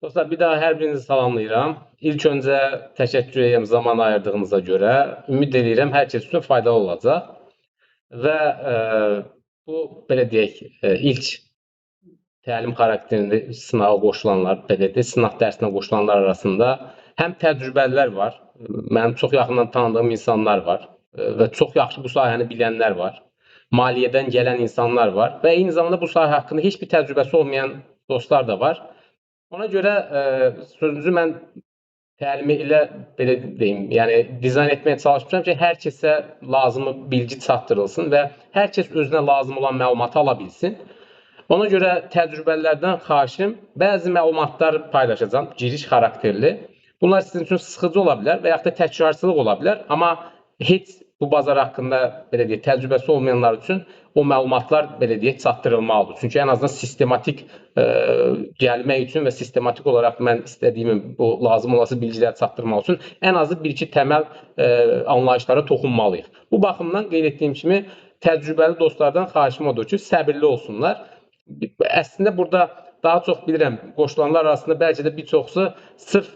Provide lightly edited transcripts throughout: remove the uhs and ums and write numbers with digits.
Dostlar bir daha hər birinizi salamlayıram. İlk öncə təşəkkür edirəm zaman ayırdığınıza görə. Ümid edirəm hər kəs üçün faydalı olacaq. Və bu belə deyək, ilk təlim xarakterində sınağa qoşulanlar, belə deyək, sınaq dərsinə qoşulanlar arasında həm təcrübəlilər var, mənim çox yaxından tanıdığım insanlar var və çox yaxşı bu sahəni bilənlər var. Maliyyədən gələn insanlar var və eyni zamanda bu sahə haqqında heç bir təcrübəsi olmayan dostlar da var. Ona görə sözünüzü mən təlimi ilə belə deyim, yəni dizayn etməyə çalışmışam ki, hər kəsə lazımı bilgi çatdırılsın və hər kəs özünə lazım olan məlumatı ala bilsin. Ona görə təcrübələrdən xahişim, bəzi məlumatlar paylaşacağam, giriş xarakterli. Bunlar sizin üçün sıxıcı ola bilər və yaxud da təkrarçılıq ola bilər, amma heç bu bazar haqqında belə deyək, təcrübəsi olmayanlar üçün o məlumatlar belə deyək, çatdırılmalıdır. Çünki ən azından sistematik gəlmək üçün və sistematik olaraq mən istədiyim bu lazım olası bilgiləri çatdırmaq üçün ən azı bir-iki təməl anlayışlara toxunmalıyıq. Bu baxımdan qeyd etdiyim kimi təcrübəli dostlardan xahişim odur ki, səbirli olsunlar. Əslində burada daha çox bilirəm, qoşulanlar arasında bəlkə də bir çoxsu sırf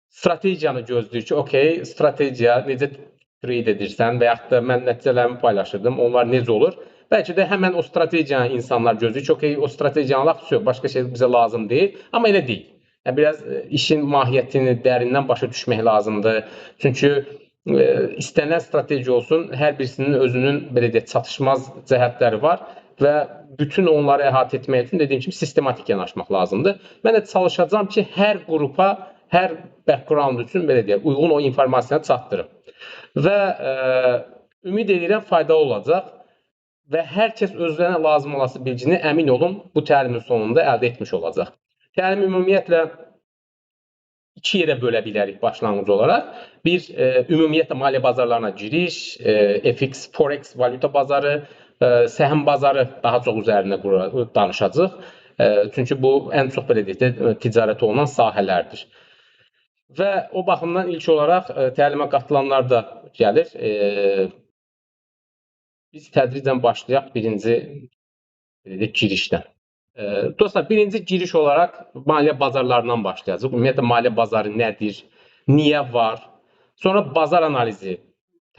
strategiyanı gözləyir ki, okey, strategiya necə trade edirsən və yaxud da mən nəticələrimi paylaşırdım, onlar necə olur? Bəlkə də həmən o strategiyanı insanlar gözləyir ki, okey, o strategiyanı alaq, başqa şey bizə lazım deyil, amma elə deyil. Yəni, biraz işin mahiyyətini dərindən başa düşmək lazımdır. Çünki istənilən strateji olsun, hər birisinin özünün belə deyək, çatışmaz cəhətləri var və bütün onları əhatə etmək üçün dediyim kimi sistematik yanaşmaq lazımdır. Mən də çalışacağam ki, hər qrupa, hər background üçün belə deyək, uyğun o informasiyanı çatdırım. Və ümid edirəm faydalı olacaq və hər kəs özlərinə lazım olası bilgini əmin olun bu təlimin sonunda əldə etmiş olacaq. Təlim ümumiyyətlə iki yerə bölə bilərik başlanğıc olaraq. Bir, ümumiyyətlə maliyyə bazarlarına giriş, FX, Forex, valyuta bazarı, səhəm bazarı daha çox üzərində danışacağıq. Çünki bu ən çox belə deyək, ticarət olunan sahələrdir. Və o baxımdan ilk olaraq təlimə qatılanlar da gəlir. Biz tədricən başlayaq birinci girişdən. Dostlar, birinci giriş olaraq maliyyə bazarlarından başlayacaq. Ümumiyyətlə, maliyyə bazarı nədir, niyə var? Sonra bazar analizi,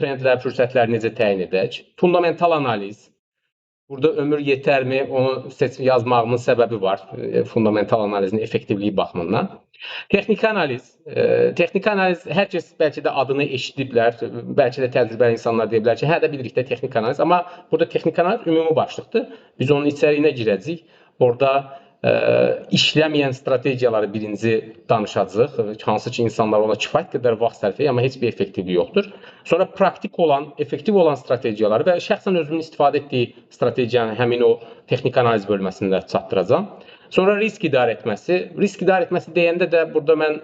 trendlər, fürsətləri necə təyin edək? Fundamental analiz, burada ömür yetərmi, onu yazmağımın səbəbi var. Fundamental analizin effektivliyi baxımından. Texniki analiz. Texniki analiz hər kəs bəlkə də adını eşidiblər, bəlkə də təcrübəli insanlar deyiblər ki, hə də bilirik də texniki analiz, amma burada texniki analiz ümumi başlıqdır. Biz onun içəriyinə girəcəyik. Orada işləməyən strategiyaları birinci danışacağıq. Hansı ki, insanlar ona kifayət qədər vaxt sərf edir, amma heç bir effektivliyi yoxdur. Sonra praktik olan, effektiv olan strategiyaları və şəxsən özümün istifadə etdiyi strategiyanı həmin o texniki analiz bölməsində çatdıracağam. Sonra risk idarə etməsi. Risk idarə etməsi deyəndə də burada mən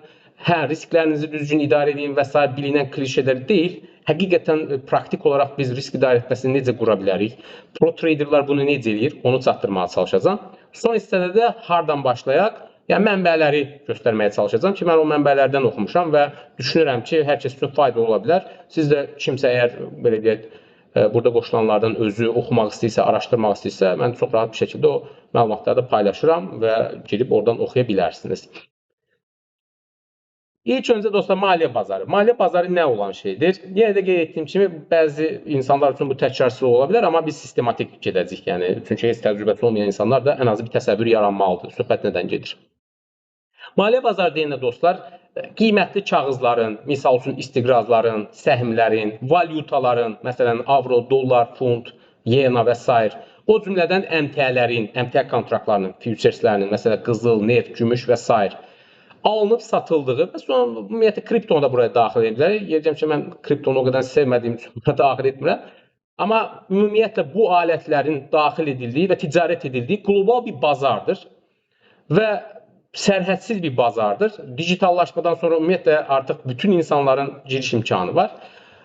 risklərinizi düzgün idarə edin və s. bilinən klişələr deyil. Həqiqətən praktik olaraq biz risk idarə etməsini necə qura bilərik? Pro traderlar bunu necə eləyir? Onu çatdırmağa çalışacağam. Son hissədə də hardan başlayaq? Yəni mənbələri göstərməyə çalışacağam ki, mən o mənbələrdən oxumuşam və düşünürəm ki, hər kəs üçün faydalı ola bilər. Siz də kimsə əgər belə deyək, burada qoşulanlardan özü oxumaq istəyirsə, araşdırmaq istəyirsə, mən çox rahat bir şəkildə o məlumatları da paylaşıram və girib oradan oxuya bilərsiniz. İlk öncə dostlar, maliyyə bazarı. Maliyyə bazarı nə olan şeydir? Yenə də qeyd etdiyim kimi, bəzi insanlar üçün bu təkrarçılıq ola bilər, amma biz sistematik gedəcəyik. Yəni, çünki heç təcrübəsi olmayan insanlar da ən azı bir təsəvvür yaranmalıdır. Söhbət nədən gedir? Maliyyə bazarı deyəndə dostlar, qiymətli kağızların, misal üçün istiqrazların, səhmlərin, valyutaların, məsələn, avro, dollar, funt, yena və s. O cümlədən əmtiyələrin, əmtiyə kontraktlarının, fütureslərinin, məsələn, qızıl, neft, gümüş və s. alınıb satıldığı və sonra ümumiyyətlə kriptonu da buraya daxil edə bilərik. Deyəcəm ki, mən kriptonu o qədər sevmədiyim üçün buna daxil etmirəm. Amma ümumiyyətlə bu alətlərin daxil edildiyi və ticarət edildiyi qlobal bir bazardır və sərhədsiz bir bazardır. Digitallaşmadan sonra ümumiyyətlə artıq bütün insanların giriş imkanı var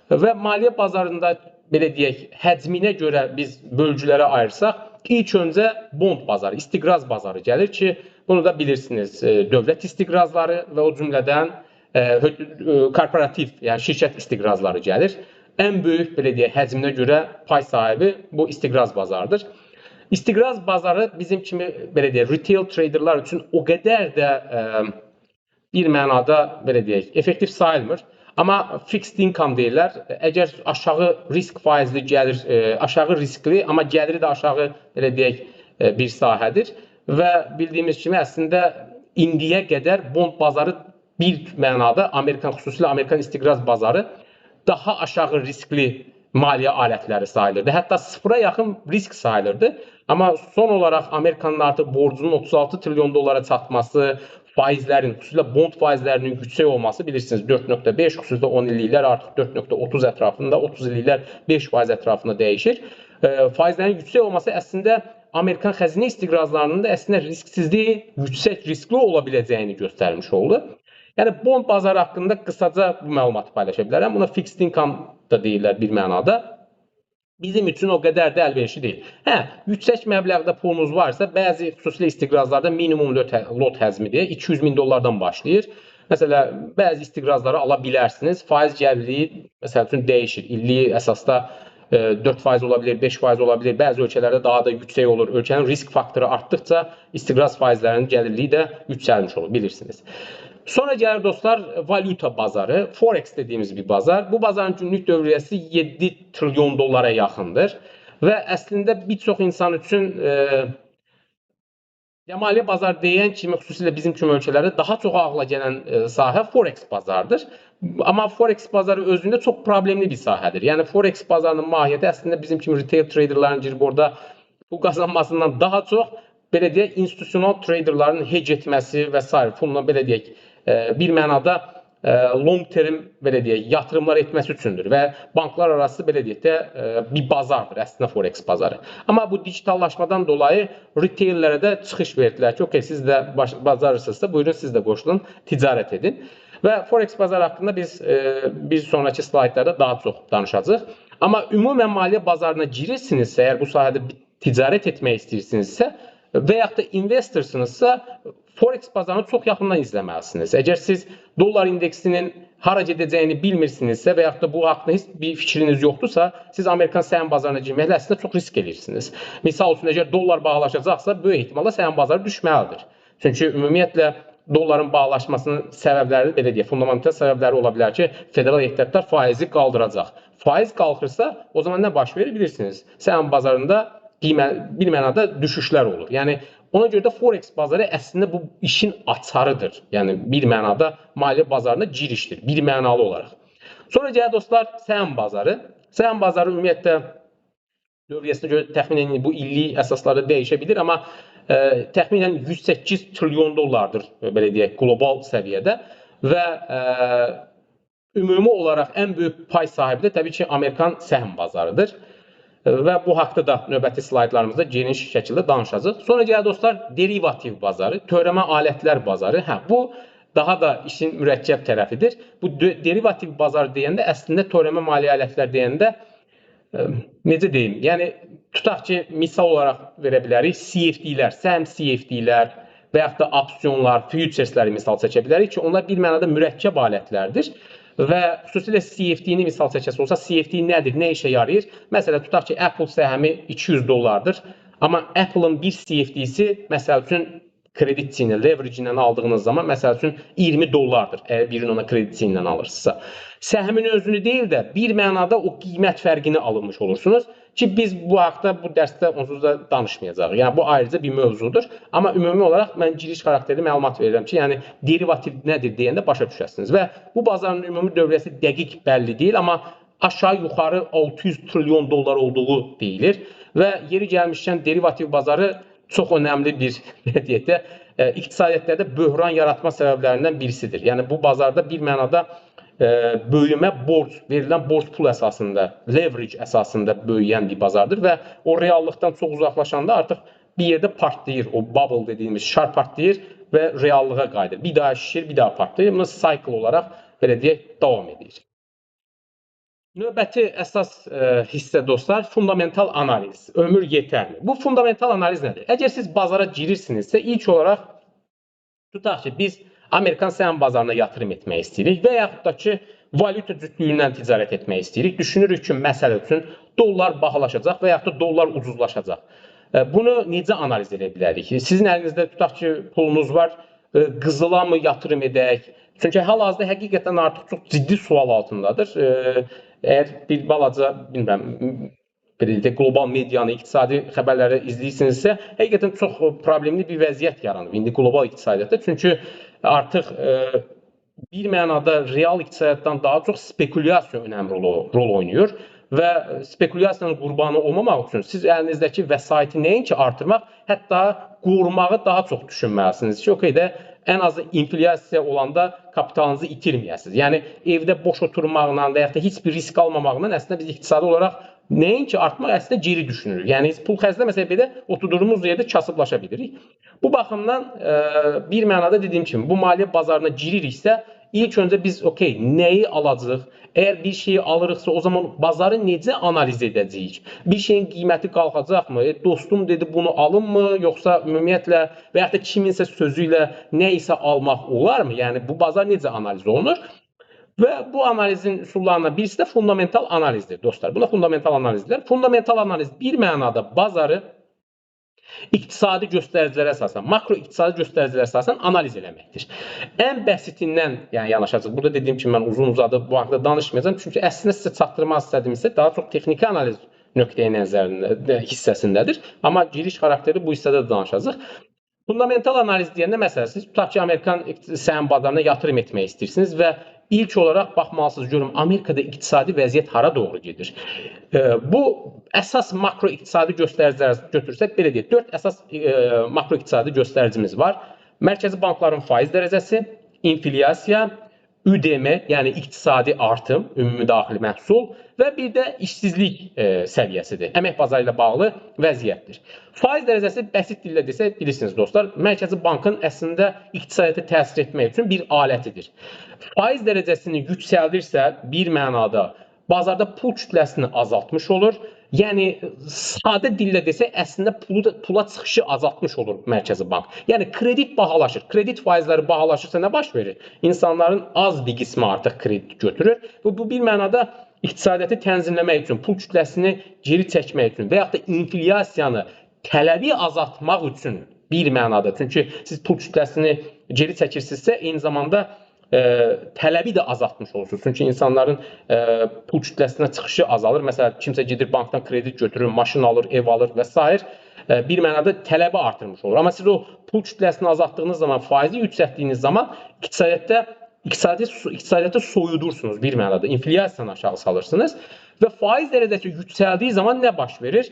və maliyyə bazarında belə deyək, həcminə görə biz bölgülərə ayırsaq, ilk öncə bond bazarı, istiqraz bazarı gəlir ki, bunu da bilirsiniz, dövlət istiqrazları və o cümlədən korporativ, yəni şirkət istiqrazları gəlir. Ən böyük, belə deyək, həcminə görə pay sahibi bu istiqraz bazarıdır. İstiqraz bazarı bizim kimi belə deyək, retail traderlar üçün o qədər də bir mənada belə deyək, effektiv sayılmır. Amma fixed income deyirlər. Əgər aşağı risk faizli gəlir, aşağı riskli, amma gəliri də aşağı belə deyək bir sahədir və bildiyimiz kimi əslində indiyə qədər bond bazarı bir mənada xüsusilə Amerikan istiqraz bazarı daha aşağı riskli maliyyə alətləri sayılırdı. Hətta sıfıra yaxın risk sayılırdı. Amma son olaraq Amerikanın artıq borcunun 36 trilyon dollara çatması, faizlərin, xüsusilə bond faizlərinin yüksək olması bilirsiniz 4.5, xüsusilə 10 illiklər artıq 4.30 ətrafında, 30 illiklər 5% ətrafında dəyişir. Faizlərin yüksək olması əslində Amerikan xəzinə istiqrazlarının da əslində risksizliyi yüksək riskli ola biləcəyini göstərmiş oldu. Yəni bond bazarı haqqında qısaca bu məlumatı paylaşa bilərəm. Buna fixed income da deyirlər bir mənada. Bizim üçün o qədər də əlverişli deyil. Yüksək məbləğdə pulunuz varsa, bəzi xüsusilə istiqrazlarda minimum lot həcmidir. 200 min dollardan başlayır. Məsələn, bəzi istiqrazları ala bilərsiniz. Faiz gəlirliyi məsəl üçün dəyişir. İllik əsasda 4% ola bilər, 5% ola bilər. Bəzi ölkələrdə daha da yüksək olur. Ölkənin risk faktoru artdıqca istiqraz faizlərinin gəlirliyi də yüksəlmiş olur, bilirsiniz. Sonra gəlir dostlar, valyuta bazarı, forex dediyimiz bir bazar. Bu bazarın günlük dövriyyəsi 7 trilyon dollara yaxındır və əslində bir çox insan üçün maliyyə bazar deyən kimi, xüsusilə bizim kimi ölkələrdə daha çox ağla gələn sahə forex bazarıdır. Amma forex bazarı özündə çox problemli bir sahədir. Yəni forex bazarının mahiyyəti əslində bizim kimi retail traderların girib orada pul qazanmasından daha çox belə deyək, institutional traderların hedge etməsi və s. Bununla belə deyək, bir mənada long term belə deyək, yatırımlar etməsi üçündür və banklar arası belə deyək də bir bazardır əslində forex bazarı. Amma bu digitallaşmadan dolayı retaillərə də çıxış verdilər ki, okey, siz də bacarırsınızsa, buyurun siz də qoşulun, ticarət edin. Və forex bazarı haqqında biz bir sonraki slaytlarda daha çox danışacağıq. Amma ümumən maliyyə bazarına girirsinizsə, əgər bu sahədə ticarət etmək istəyirsinizsə və yaxud da investorsınızsa, forex bazarını çox yaxından izləməlisiniz. Əgər siz dollar indeksinin hara gedəcəyini bilmirsinizsə və yaxud da bu haqqında heç bir fikriniz yoxdursa, siz Amerikan səhəm bazarına girməklə əslində çox risk edirsiniz. Misal üçün, əgər dollar bahalaşacaqsa, böyük ehtimalla səhəm bazarı düşməlidir. Çünki ümumiyyətlə dolların bahalaşmasının səbəbləri, belə deyək, fundamental səbəbləri ola bilər ki, federal ehtiyatlar faizi qaldıracaq. Faiz qalxırsa, o zaman nə baş verir bilirsiniz? Səhəm bazarında bir mənada düşüşlər olur. Yəni, ona görə də forex bazarı əslində bu işin açarıdır. Yəni, bir mənada maliyyə bazarına girişdir, bir mənalı olaraq. Sonra gəlir dostlar, səhəm bazarı. Səhəm bazarı ümumiyyətlə dövriyyəsinə görə təxminən bu illik əsaslarda dəyişə bilir, amma təxminən 108 trilyon dollardır, belə deyək, qlobal səviyyədə və ümumi olaraq ən böyük pay sahibi də təbii ki, Amerikan səhəm bazarıdır. Və bu haqda da növbəti slaytlarımızda geniş şəkildə danışacağıq. Sonra gəlir dostlar, derivativ bazarı, törəmə alətlər bazarı. Bu daha da işin mürəkkəb tərəfidir. Bu derivativ bazar deyəndə əslində törəmə maliyyə alətlər deyəndə necə deyim? Yəni tutaq ki, misal olaraq verə bilərik, CFD-lər, səhəm CFD-lər və yaxud da opsiyonlar, futuresləri misal çəkə bilərik ki, onlar bir mənada mürəkkəb alətlərdir. Və xüsusilə CFD-ni misal çəkəsi olsa, CFD nədir, nə işə yarayır? Məsələn, tutaq ki, Apple səhəmi 200 dollardır. Amma Apple-ın bir CFD-si, məsəl üçün, kreditçi ilə, leverage ilə aldığınız zaman, məsəl üçün, 20 dollardır, əgər birini ona kreditçi ilə alırsınızsa. Səhəmin özünü deyil də, bir mənada o qiymət fərqini alınmış olursunuz ki, biz bu haqda, bu dərsdə onsuz da danışmayacağıq. Yəni, bu ayrıca bir mövzudur. Amma ümumi olaraq mən giriş xarakterli məlumat verirəm ki, yəni, derivativ nədir deyəndə başa düşəsiniz. Və bu bazarın ümumi dövriyyəsi dəqiq bəlli deyil, amma aşağı-yuxarı 600 trilyon dollar olduğu deyilir. Və yeri gəlmişkən derivativ bazarı çox önəmli bir, deyək də, iqtisadiyyatlarda böhran yaratma səbəblərindən birisidir. Yəni, bu bazarda bir mənada böyümə borc, verilən borc pul əsasında, leverage əsasında böyüyən bir bazardır və o reallıqdan çox uzaqlaşanda artıq bir yerdə partlayır, o bubble dediyimiz şar partlayır və reallığa qayıdır. Bir daha şişir, bir daha partlayır. Bunu cycle olaraq, belə deyək, davam edir. Növbəti əsas hissə dostlar, fundamental analiz, ömür yetərmi? Bu fundamental analiz nədir? Əgər siz bazara girirsinizsə, ilk olaraq tutaq ki, biz Amerikan səhəm bazarına yatırım etmək istəyirik və yaxud da ki, valyuta cütlüyündən ticarət etmək istəyirik. Düşünürük ki, məsəl üçün, dollar bahalaşacaq və yaxud da dollar ucuzlaşacaq. Bunu necə analiz edə bilərik? Sizin əlinizdə tutaq ki, pulunuz var, qızıla mı yatırım edək? Çünki hal-hazırda həqiqətən artıq çox ciddi sual altındadır. Əgər bir balaca, bilmirəm, belə qlobal medianı, iqtisadi xəbərləri izləyirsinizsə, həqiqətən çox problemli bir vəziyyət yaranıb indi qlobal iqtisadiyyatda. Çünki artıq bir mənada real iqtisadiyyatdan daha çox spekulyasiya önəmli rol oynayır və spekulyasiyanın qurbanı olmamaq üçün siz əlinizdəki vəsaiti nəinki artırmaq, hətta qorumağı daha çox düşünməlisiniz ki, okey də ən azı inflyasiya olanda kapitalınızı itirməyəsiniz. Yəni evdə boş oturmaqla və ya da heç bir risk almamaqla əslində biz iqtisadi olaraq nəinki artmaq, əslində geri düşünürük. Yəni pul xərcləməsək belə oturduğumuz yerdə kasıblaşa bilirik. Bu baxımdan bir mənada dediyim kimi bu maliyyə bazarına giririksə, ilk öncə biz okey, nəyi alacağıq? Əgər bir şeyi alırıqsa, o zaman bazarı necə analiz edəcəyik? Bir şeyin qiyməti qalxacaqmı? Dostum dedi bunu alınmı? Yoxsa ümumiyyətlə və ya da kiminsə sözü ilə nə isə almaq olarmı? Yəni bu bazar necə analiz olunur? Və bu analizin üsullarından birisi də fundamental analizdir dostlar. Buna fundamental analiz deyirlər. Fundamental analiz bir mənada bazarı iqtisadi göstəricilərə əsasən, makro iqtisadi göstəricilərə əsasən analiz eləməkdir. Ən bəsitindən yəni yanaşacağıq. Burada dediyim kimi mən uzun-uzadı bu haqqda danışmayacağam. Çünki əslində sizə çatdırmaq istədiyim isə daha çox texniki analiz nöqteyi nəzərində hissəsindədir. Amma giriş xarakteri bu hissədə də danışacağıq. Fundamental analiz deyəndə məsələn, siz tutaq ki, Amerikan səhəm bazarına yatırım etmək istəyirsiniz və ilk olaraq baxmalısınız, görün Amerikada iqtisadi vəziyyət hara doğru gedir. Bu əsas makro iqtisadi göstəriciləri götürsək, belə deyək, 4 əsas makro iqtisadi göstəricimiz var. Mərkəzi bankların faiz dərəcəsi, inflyasiya, ÜDM, yəni iqtisadi artım, ümumi daxili məhsul və bir də işsizlik səviyyəsidir. Əmək bazarı ilə bağlı vəziyyətdir. Faiz dərəcəsi bəsit dillə desək, bilirsiniz dostlar, Mərkəzi bankın əslində iqtisadiyyata təsir etmək üçün bir alətidir. Faiz dərəcəsini yüksəldirsə, bir mənada bazarda pul kütləsini azaltmış olur. Yəni sadə dillə desək, əslində pula çıxışı azaltmış olur Mərkəzi bank. Yəni kredit bahalaşır. Kredit faizləri bahalaşırsa nə baş verir? İnsanların az bir qismi artıq kredit götürür. Bu bir mənada iqtisadiyyatı tənzimləmək üçün, pul kütləsini geri çəkmək üçün və yaxud da inflyasiyanı, tələbi azaltmaq üçün bir mənada. Çünki siz pul kütləsini geri çəkirsinizsə, eyni zamanda tələbi də azaltmış olursunuz. Çünki insanların pul kütləsinə çıxışı azalır. Məsələn, kimsə gedir bankdan kredit götürür, maşın alır, ev alır və s. Bir mənada tələbi artırmış olur. Amma siz o pul kütləsini azaltdığınız zaman, faizi yüksəltdiyiniz zaman iqtisadiyyatı soyudursunuz bir mənada. İnflyasiyanı aşağı salırsınız və faiz dərəcəsi yüksəldiyi zaman nə baş verir?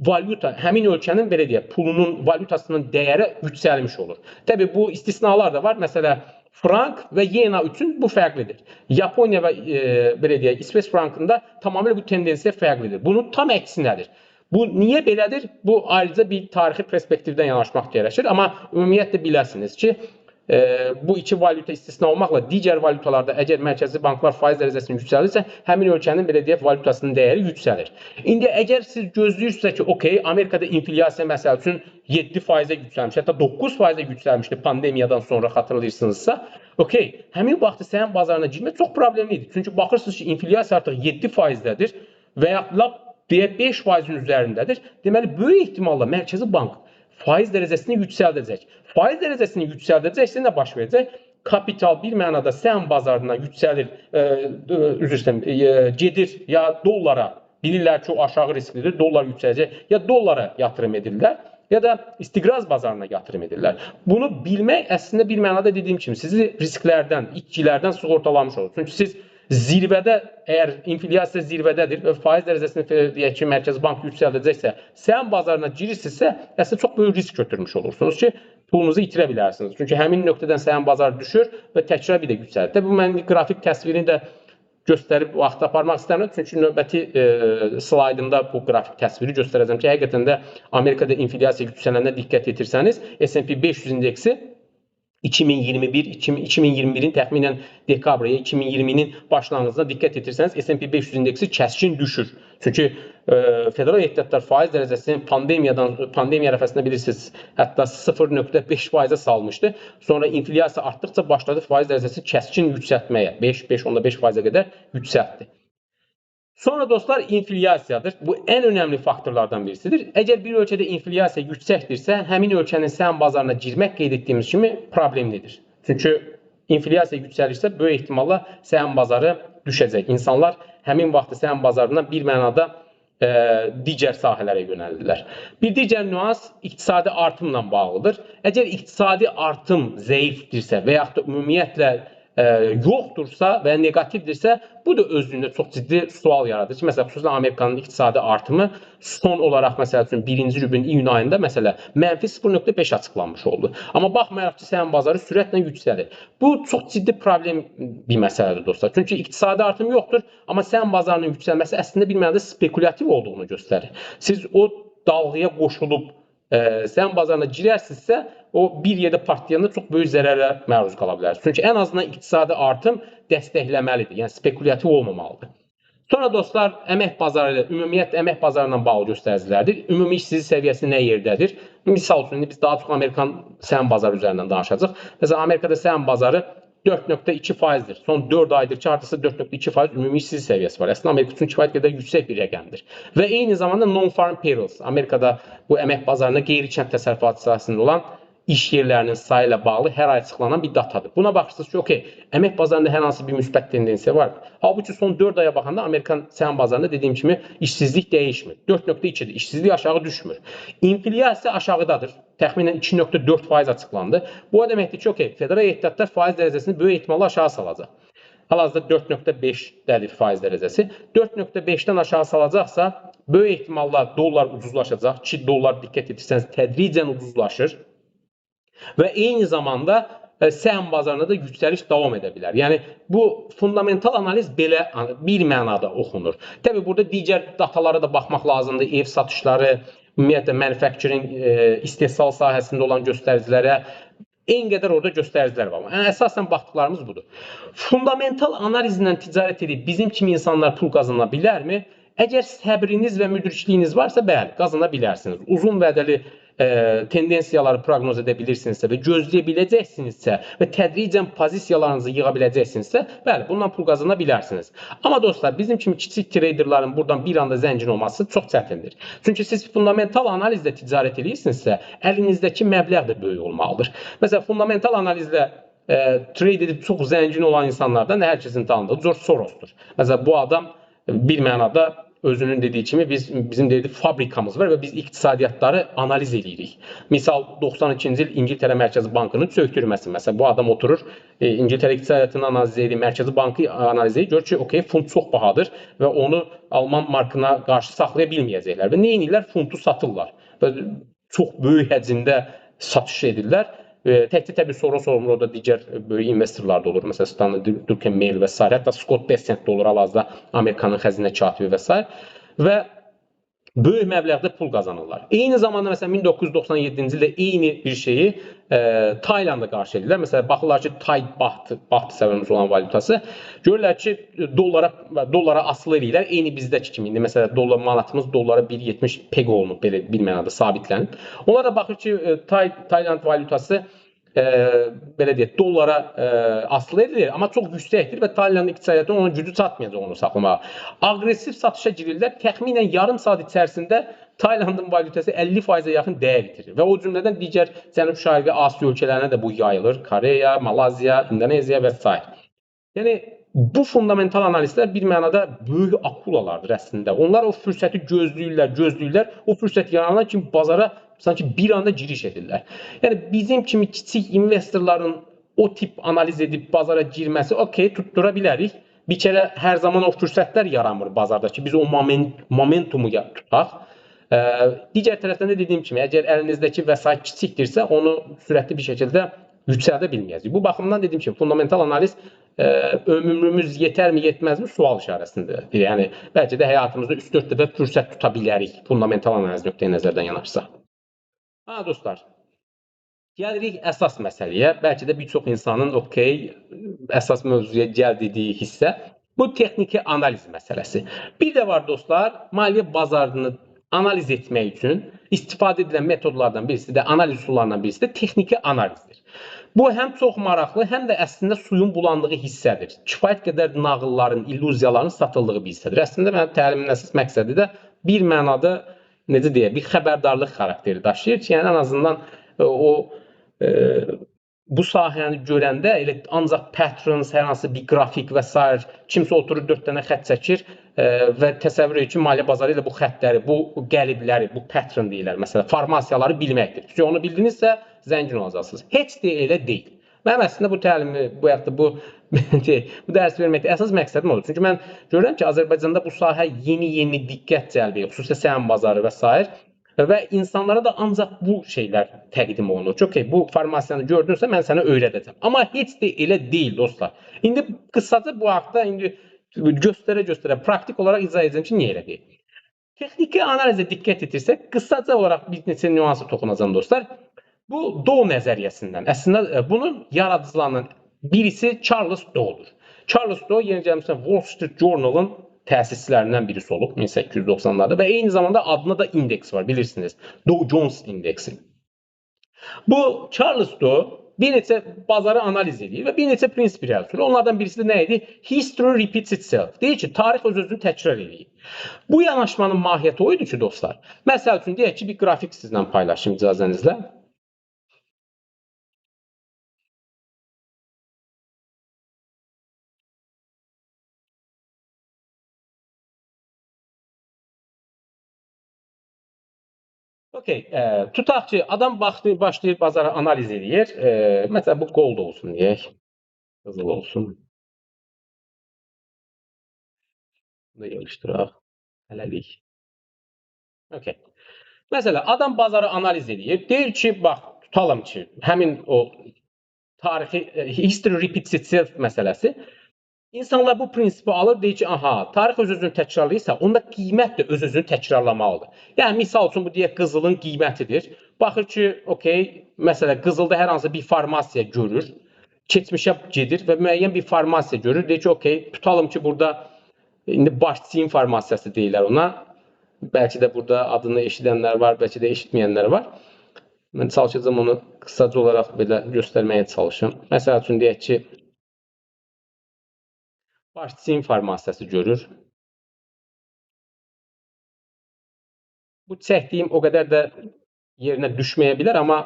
Valyuta, həmin ölkənin belə deyək, pulunun, valyutasının dəyəri yüksəlmiş olur. Təbii bu istisnalar da var. Məsələn, frank və yena üçün bu fərqlidir. Yaponiya və belə deyək, İsveç frankında tamamilə bu tendensiya fərqlidir. Bunun tam əksinədir. Bu niyə belədir? Bu ayrıca bir tarixi perspektivdən yanaşmaq gərəkir. Amma ümumiyyətlə biləsiniz ki, bu iki valyuta istisna olmaqla digər valyutalarda əgər mərkəzi banklar faiz dərəcəsini yüksəldirsə, həmin ölkənin belə deyək valyutasının dəyəri yüksəlir. İndi əgər siz gözləyirsinizsə ki, okey, Amerikada inflyasiya məsəl üçün 7%-ə yüksəlmiş, hətta 9%-ə yüksəlmişdi pandemiyadan sonra xatırlayırsınızsa, okey, həmin vaxtı səhəm bazarına girmək çox problemli idi. Çünki baxırsınız ki, inflyasiya artıq 7%-dədir və ya lap 5%-in üzərindədir. Deməli, böyük ehtimalla mərkəzi bank faiz dərəcəsini yüksəldəcək. Faiz dərəcəsini yüksəldəcəksə nə baş verəcək? Kapital bir mənada səhəm bazarına yüksəlir, gedir ya dollara, bilirlər ki, o aşağı risklidir, dollar yüksələcək, ya dollara yatırım edirlər, ya da istiqraz bazarına yatırım edirlər. Bunu bilmək əslində bir mənada dediyim kimi sizi risklərdən, itkilərdən sığortalamış olur. Çünki siz zirvədə, əgər inflyasiya zirvədədir və faiz dərəcəsini deyək ki, Mərkəzi Bank yüksəldəcəksə, səhəm bazarına girirsinizsə, əslində çox böyük risk götürmüş olursunuz ki, pulunuzu itirə bilərsiniz. Çünki həmin nöqtədən səhəm bazarı düşür və təkrar bir də yüksəlir. Təbii bu mən qrafik təsvirini də göstərib vaxt aparmaq istəmirəm. Çünki növbəti slaydımda bu qrafik təsviri göstərəcəm ki, həqiqətən də Amerikada inflyasiya yüksələndə diqqət etirsəniz, S&P 500 indeksi 2021-in təxminən dekabr ya 2020-nin başlanğıcına diqqət etirsəniz, S&P 500 indeksi kəskin düşür. Çünki federal ehtiyatlar faiz dərəcəsini pandemiya ərəfəsində bilirsiniz, hətta 0,5%-ə salmışdı. Sonra inflyasiya artdıqca başladı faiz dərəcəsi kəskin yüksəltməyə, 5,5% qədər yüksəltdi. Sonra dostlar inflyasiyadır. Bu en önemli faktorlardan birisidir. Eğer bir ölkədə inflyasiya yüksəkdirsə, həmin ölkənin səhəm bazarına girmək qeyd etdiyimiz kimi problemlidir. Çünki inflyasiya yüksəlirsə, böyük ehtimalla səhəm bazarı düşəcək. İnsanlar həmin vaxtı səhəm bazarından bir mənada digər sahələrə yönəldirlər. Bir digər nüans iqtisadi artımla bağlıdır. Əgər iqtisadi artım zəifdirsə və yaxud da ümumiyyətlə yoxdursa və ya negativdirsə, bu da özlüyündə çox ciddi sual yaradır. Məsələn, xüsusən Amerikanın iqtisadi artımı son olaraq məsəl üçün 1-ci rübün iyun ayında məsələn -0.5 açıqlanmış oldu. Amma baxmayaraq ki, səhəm bazarı sürətlə yüksəlir. Bu çox ciddi problem bir məsələdir dostlar. Çünki iqtisadi artım yoxdur, amma səhəm bazarının yüksəlməsi əslində bir mənada spekulativ olduğunu göstərir. Siz o dalğaya qoşulub səhəm bazarına girərsinizsə, o bir yerdə partlayanda çox böyük zərərə məruz qala bilərsiniz. Çünki ən azından iqtisadi artım dəstəkləməlidir. Yəni spekulativ olmamalıdır. Sonra dostlar, əmək bazarı ilə ümumiyyətlə əmək bazarı ilə bağlı göstəricilərdir. Ümumi işsizlik səviyyəsi nə yerdədir? Misal üçün biz daha çox Amerikan səhəm bazarı üzərindən danışacağıq. Məsələn, Amerikada səhəm bazarı 4.2%'dir. Son 4 aydır ki, hardasa 4.2% ümumi işsizlik səviyyəsi var. Əslində Amerika üçün kifayət qədər yüksək bir rəqəmdir. Və eyni zamanda non-farm payrolls, Amerikada bu əmək bazarında qeyri-kənd təsərrüfatı sahəsində olan iş yerlərinin sayı ilə bağlı hər ay açıqlanan bir datadır. Buna baxırsınız ki, okey, əmək bazarında hər hansı bir müsbət tendensiya var. Halbuki son 4 aya baxanda Amerikan səhəm bazarında dediyim kimi işsizlik dəyişmir. 4.2'dir. İşsizlik aşağı düşmür. İnflyasiya aşağıdadır. Təxminən 2.4% açıqlandı. Bu o deməkdir ki, okey, federal ehtiyatlar faiz dərəcəsini böyük ehtimalla aşağı salacaq. Hal-hazırda 4.5'dədir faiz dərəcəsi. 4.5'dən aşağı salacaqsa, böyük ehtimalla dollar ucuzlaşacaq ki, dollar diqqət etirsəniz tədricən ucuzlaşır. Və eyni zamanda səhəm bazarında da yüksəliş davam edə bilər. Yəni bu fundamental analiz belə bir mənada oxunur. Təbii burada digər datalara da baxmaq lazımdır. Ev satışları, ümumiyyətlə manufacturing, istehsal sahəsində olan göstəricilərə en qədər orada göstəricilər var. Yəni əsasən baxdıqlarımız budur. Fundamental analizlə ticarət edib bizim kimi insanlar pul qazana bilərmi? Əgər səbriniz və müdrikliyiniz varsa, bəli, qazana bilərsiniz. Uzun vədəli tendensiyaları proqnoz edə bilirsinizsə və gözləyə biləcəksinizsə və tədricən pozisiyalarınızı yığa biləcəksinizsə, bəli, bundan pul qazana bilərsiniz. Amma dostlar, bizim kimi kiçik traderların buradan bir anda zəngin olması çox çətindir. Çünki siz fundamental analizlə ticarət edirsinizsə, əlinizdəki məbləğ də böyük olmalıdır. Məsələn, fundamental analizlə trade edib çox zəngin olan insanlardan hər kəsin tanıdığı George Soros'tur. Məsələn, bu adam bir mənada özünün dediyi kimi bizim dediyi fabrikamız var və biz iqtisadiyyatları analiz edirik. Misal 92-ci il İngiltərə Mərkəzi Bankının çökdürməsi. Məsələn, bu adam oturur, İngiltərə iqtisadiyyatını analiz edir, Mərkəzi Bankı analiz edir, görür ki, okey, funt çox bahadır və onu Alman markına qarşı saxlaya bilməyəcəklər. Və nə edirlər? Funtu satırlar. Və çox böyük həcmdə satış edirlər. Təkcə təbii Soros olmur, o da digər böyük investorlar da olur. Məsələn, Stanley Druckenmiller və s. Hətta Scott Bessent də olur hal-hazırda Amerikanın xəzinə katibi və s. Və böyük məbləğdə pul qazanırlar. Eyni zamanda məsələn 1997-ci ildə eyni bir şeyi Taylandda qarşı edirlər. Məsələn, baxırlar ki, Tay baht səbəbimiz olan valyutası. Görürlər ki, dollara asılı edirlər. Eyni bizdəki kimi. İndi məsələn, dollar manatımız dollara 1.70 peg olunub, belə bir mənada sabitlənib. Onlar da baxır ki, Tayland valyutası belə deyək, dollara asılı edilir, amma çox yüksəkdir və Tayland iqtisadiyyatının onun gücü çatmayacaq onu saxlamağa. Aqressiv satışa girirlər. Təxminən yarım saat içərisində Taylandın valyutası 50%-ə yaxın dəyər itirir və o cümlədən digər Cənub-Şərqi Asiya ölkələrinə də bu yayılır. Koreya, Malazya, İndoneziya və s. Yəni bu fundamental analistlər bir mənada böyük akulalardır əslində. Onlar o fürsəti gözləyirlər. O fürsət yaranan kimi bazara sanki bir anda giriş edirlər. Yəni bizim kimi kiçik investorların o tip analiz edib bazara girməsi okey, tuttura bilərik. Bir kərə hər zaman o fürsətlər yaranmır bazarda ki, biz o momentumu tutaq. Digər tərəfdən də dediyim kimi, əgər əlinizdəki vəsait kiçikdirsə, onu sürətli bir şəkildə yüksəldə bilməyəcək. Bu baxımdan dediyim kimi, fundamental analiz ömrümüz yetərmi, yetməzmi sual işarəsində. Yəni, bəlkə də həyatımızda 3-4 dəfə fürsət tuta bilərik fundamental analiz nöqteyi nəzərdən yanaşsa. Dostlar, gəlirik əsas məsələyə. Bəlkə də bir çox insanın əsas mövzuya gəl dediyi hissə bu texniki analiz məsələsi. Bir də var dostlar, maliyyə bazarını analiz etmək üçün istifadə edilən metodlardan birisi də, analiz üsullarından birisi də texniki analizdir. Bu həm çox maraqlı, həm də əslində suyun bulandığı hissədir. Kifayət qədər nağılların, illüziyaların satıldığı bir hissədir. Əslində mənim təlimin əsas məqsədi də bir mənada necə deyə, bir xəbərdarlıq xarakteri daşıyır ki, yəni ən azından bu sahəni görəndə elə ancaq patterns, hər hansı bir qrafik və s. kimsə oturur 4 dənə xətt çəkir və təsəvvür edir ki, maliyyə bazarı ilə bu xəttləri, bu qəlibləri, bu pattern deyirlər, məsələn, formasiyaları bilməkdir. Çünki onu bildinizsə, zəngin olacaqsınız. Heç də elə deyil. Mənim əslində bu təlimi, bu dərs verməkdə əsas məqsədim odur. Çünki mən görürəm ki, Azərbaycanda bu sahə yeni diqqət cəlb edir, xüsusilə səhəm bazarı və s. Və insanlara da ancaq bu şeylər təqdim olunur. Okey, bu formasiyanı gördünsə mən sənə öyrədəcəm. Amma heç də elə deyil dostlar. İndi qısaca bu haqda göstərə praktik olaraq izah edəcəm ki, niyə elə deyil. Texniki analizə diqqət etirsək, qısaca olaraq bir neçə nüansa toxunacağam dostlar. Bu Dow nəzəriyyəsindən, əslində bunun yaradıcılarının birisi Charles Dow'dur. Charles Dow yeni gəlmişdən Wall Street Journal'ın təsisçilərindən birisi olub 1890'larda və eyni zamanda adına da indeks var, bilirsiniz. Dow Jones indeksi. Bu Charles Dow bir neçə bazarı analiz edir və bir neçə prinsip irəli sürür. Onlardan birisi də nə idi? History repeats itself. Deyir ki, tarix öz-özünü təkrar edir. Bu yanaşmanın mahiyyəti o idi ki, dostlar. Məsəl üçün deyək ki, bir qrafik sizlə paylaşım icazənizlə. Okey, tutaq ki, adam başlayır bazarı analiz edir. Məsələn, bu gold olsun deyək. Qızıl olsun. Bunu da yığışdıraq. Hələlik. Okey. Məsələn, adam bazarı analiz edir. Deyir ki, bax, tutalım ki, həmin o tarixi, history repeats itself məsələsi. İnsanlar bu prinsipi alır, deyir ki, aha, tarix öz-özünü təkrarlayırsa, onda qiymət də öz-özünü təkrarlamalıdır. Yəni, misal üçün, bu deyək, qızılın qiymətidir. Baxır ki, okey, məsələn, qızılda hər hansı bir formasiya görür, keçmişə gedir və müəyyən bir formasiya görür. Deyir ki, okey, tutalım ki, burada, indi Başçiyin formasiyası deyirlər ona. Bəlkə də burada adını eşidənlər var, bəlkə də eşitməyənlər var. Mən çalışacağım onu qısaca olaraq belə göstərməyə çalışım. Məsəl üçün, deyək ki, Başçiyin formasiyası görür. Bu çəkdiyim o qədər də yerinə düşməyə bilər, amma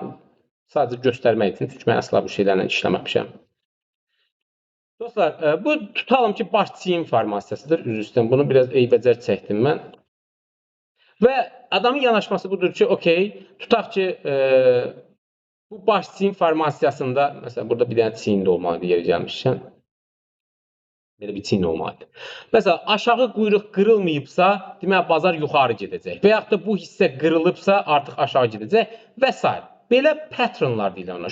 sadəcə göstərmək üçün, çünki mən əsla bu şeylərlə işləməmişəm. Dostlar, bu tutalım ki, Başçiyin formasiyasıdır. Üzr istəyirəm, bunu biraz eybəcər çəkdim mən. Və adamın yanaşması budur ki, okey, tutaq ki, bu Başçiyin formasiyasında, məsələn, burada bir dənə çiyin də olmalıdır, yeri gəlmişkən. Belə bir çiyin olmalıdır. Məsələn, aşağı quyruq qırılmayıbsa, demək bazar yuxarı gedəcək. Və yaxud da bu hissə qırılıbsa, artıq aşağı gedəcək və s. Belə patternlar deyirlər ona,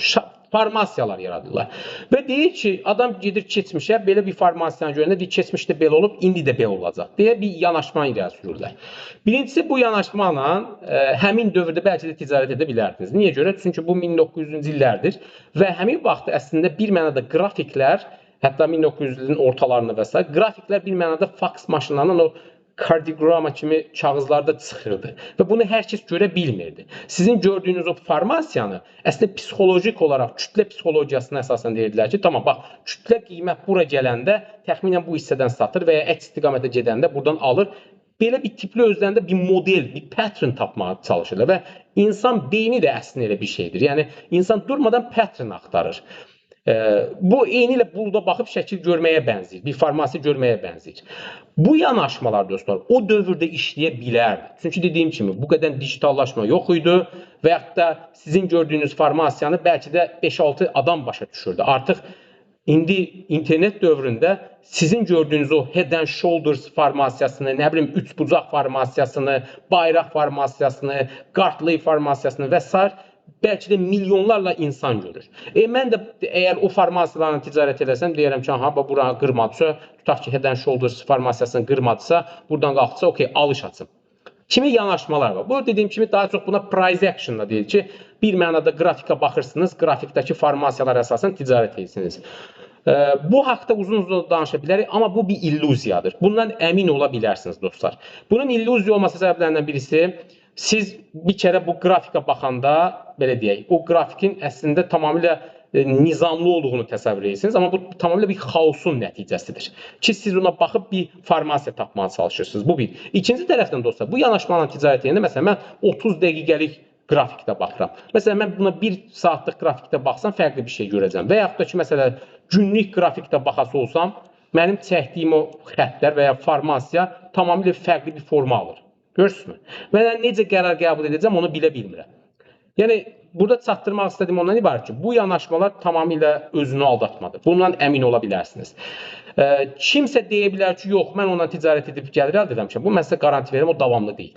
formasiyalar yaradırlar. Və deyir ki, adam gedir keçmişə, belə bir formasiyanı görəndə deyir, keçmişdə belə olub, indi də belə olacaq deyə bir yanaşma irəli sürürlər. Birincisi, bu yanaşmayla həmin dövrdə bəlkə də ticarət edə bilərdiniz. Niyə görə? Çünki bu 1900-cü illərdir və həmin vaxtda əslində bir mənada qrafiklər, hətta 1900-lərin ortalarında və s. qrafiklər bir mənada faks maşınlarının o kardiqrama kimi kağızlarda çıxırdı və bunu hər kəs görə bilmirdi. Sizin gördüyünüz o formasiyanı əslində psixolojik olaraq kütlə psixologiyasına əsasən deyirdilər ki, tamam, bax, kütlə qiymət bura gələndə təxminən bu hissədən satır və ya əks istiqamətə gedəndə buradan alır. Belə bir tipli özlərində bir model, bir pattern tapmağa çalışırlar və insan beyni də əslində elə bir şeydir. Yəni, insan durmadan pattern axtarır. Bu eynilə burada baxıb şəkil görməyə bənzəyir, bir formasiya görməyə bənzəyir. Bu yanaşmalar dostlar o dövrdə işləyə bilərdi. Çünki dediyim kimi bu qədər digitallaşma yox idi və yaxud da sizin gördüyünüz formasiyanı bəlkə də 5-6 adam başa düşürdü. Artıq indi internet dövründə sizin gördüyünüz o head and shoulders formasiyasını, nə bilim üçbucaq formasiyasını, bayraq formasiyasını, Gartley formasiyasını və s. bəlkə də milyonlarla insan görür. Mən də əgər o formasiyalarla ticarət edəsəm, deyərəm ki, aha, buranı qırmadısa, tutaq ki, head and shoulders formasiyasını qırmadısa, buradan qalxısa, okey, alış açım. Kimi yanaşmalar var. Bu dediyim kimi daha çox buna price action da deyir ki, bir mənada qrafika baxırsınız, qrafikdəki formasiyalar əsasən ticarət edirsiniz. Bu haqda uzun-uzun danışa bilərik, amma bu bir illüziyadır. Bundan əmin ola bilərsiniz dostlar. Bunun illüziya olması səbəblərindən birisi, siz bir kərə bu qrafika baxanda, belə deyək, o qrafikin əslində tamamilə nizamlı olduğunu təsəvvür edirsiniz, amma bu tamamilə bir xaosun nəticəsidir. Ki siz ona baxıb bir formasiya tapmağa çalışırsınız. Bu bir. İkinci tərəfdən dostlar, bu yanaşmanın ticarət edəndə məsələn mən 30 dəqiqəlik qrafikdə baxıram. Məsələn mən buna 1 saatlıq qrafikdə baxsam fərqli bir şey görəcəm. Və yaxud da ki məsələn günlük qrafikdə baxası olsam, mənim çəkdiyim o xəttlər və ya formasiya tamamilə fərqli bir forma alır. Görürsünüzmü? Və mən necə qərar qəbul edəcəm onu bilə bilmirəm. Yəni burada çatdırmaq istədiyim ondan ibarət ki, bu yanaşmalar tamamilə özünü aldatmadır. Bundan əmin ola bilərsiniz. Kimsə deyə bilər ki, yox, mən ondan ticarət edib gəlir əldə etmişəm. Bu mən sizə garanti verirəm, o davamlı deyil.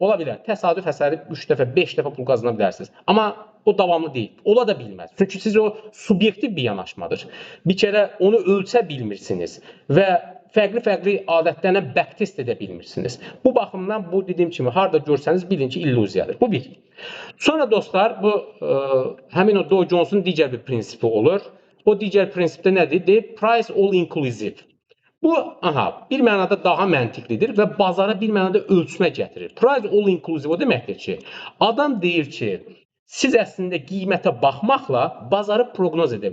Ola bilər. Təsadüf əsəri 3 dəfə, 5 dəfə pul qazana bilərsiniz. Amma o davamlı deyil. Ola da bilməz. Çünki siz o subyektiv bir yanaşmadır. Bir kərə onu ölçə bilmirsiniz və fərqli-fərqli adətlərlə backtest edə bilmirsiniz. Bu baxımdan bu dediyim kimi harda görsəniz bilin ki, illüziyadır. Bu bir. Sonra dostlar, bu həmin o Dow Jones'un digər bir prinsipi olur. O digər prinsipdə nədir? Deyir, price all inclusive. Bu, bir mənada daha məntiqlidir və bazara bir mənada ölçmə gətirir. Price all inclusive o deməkdir ki, adam deyir ki, siz əslində qiymətə baxmaqla bazarı proqnoz edə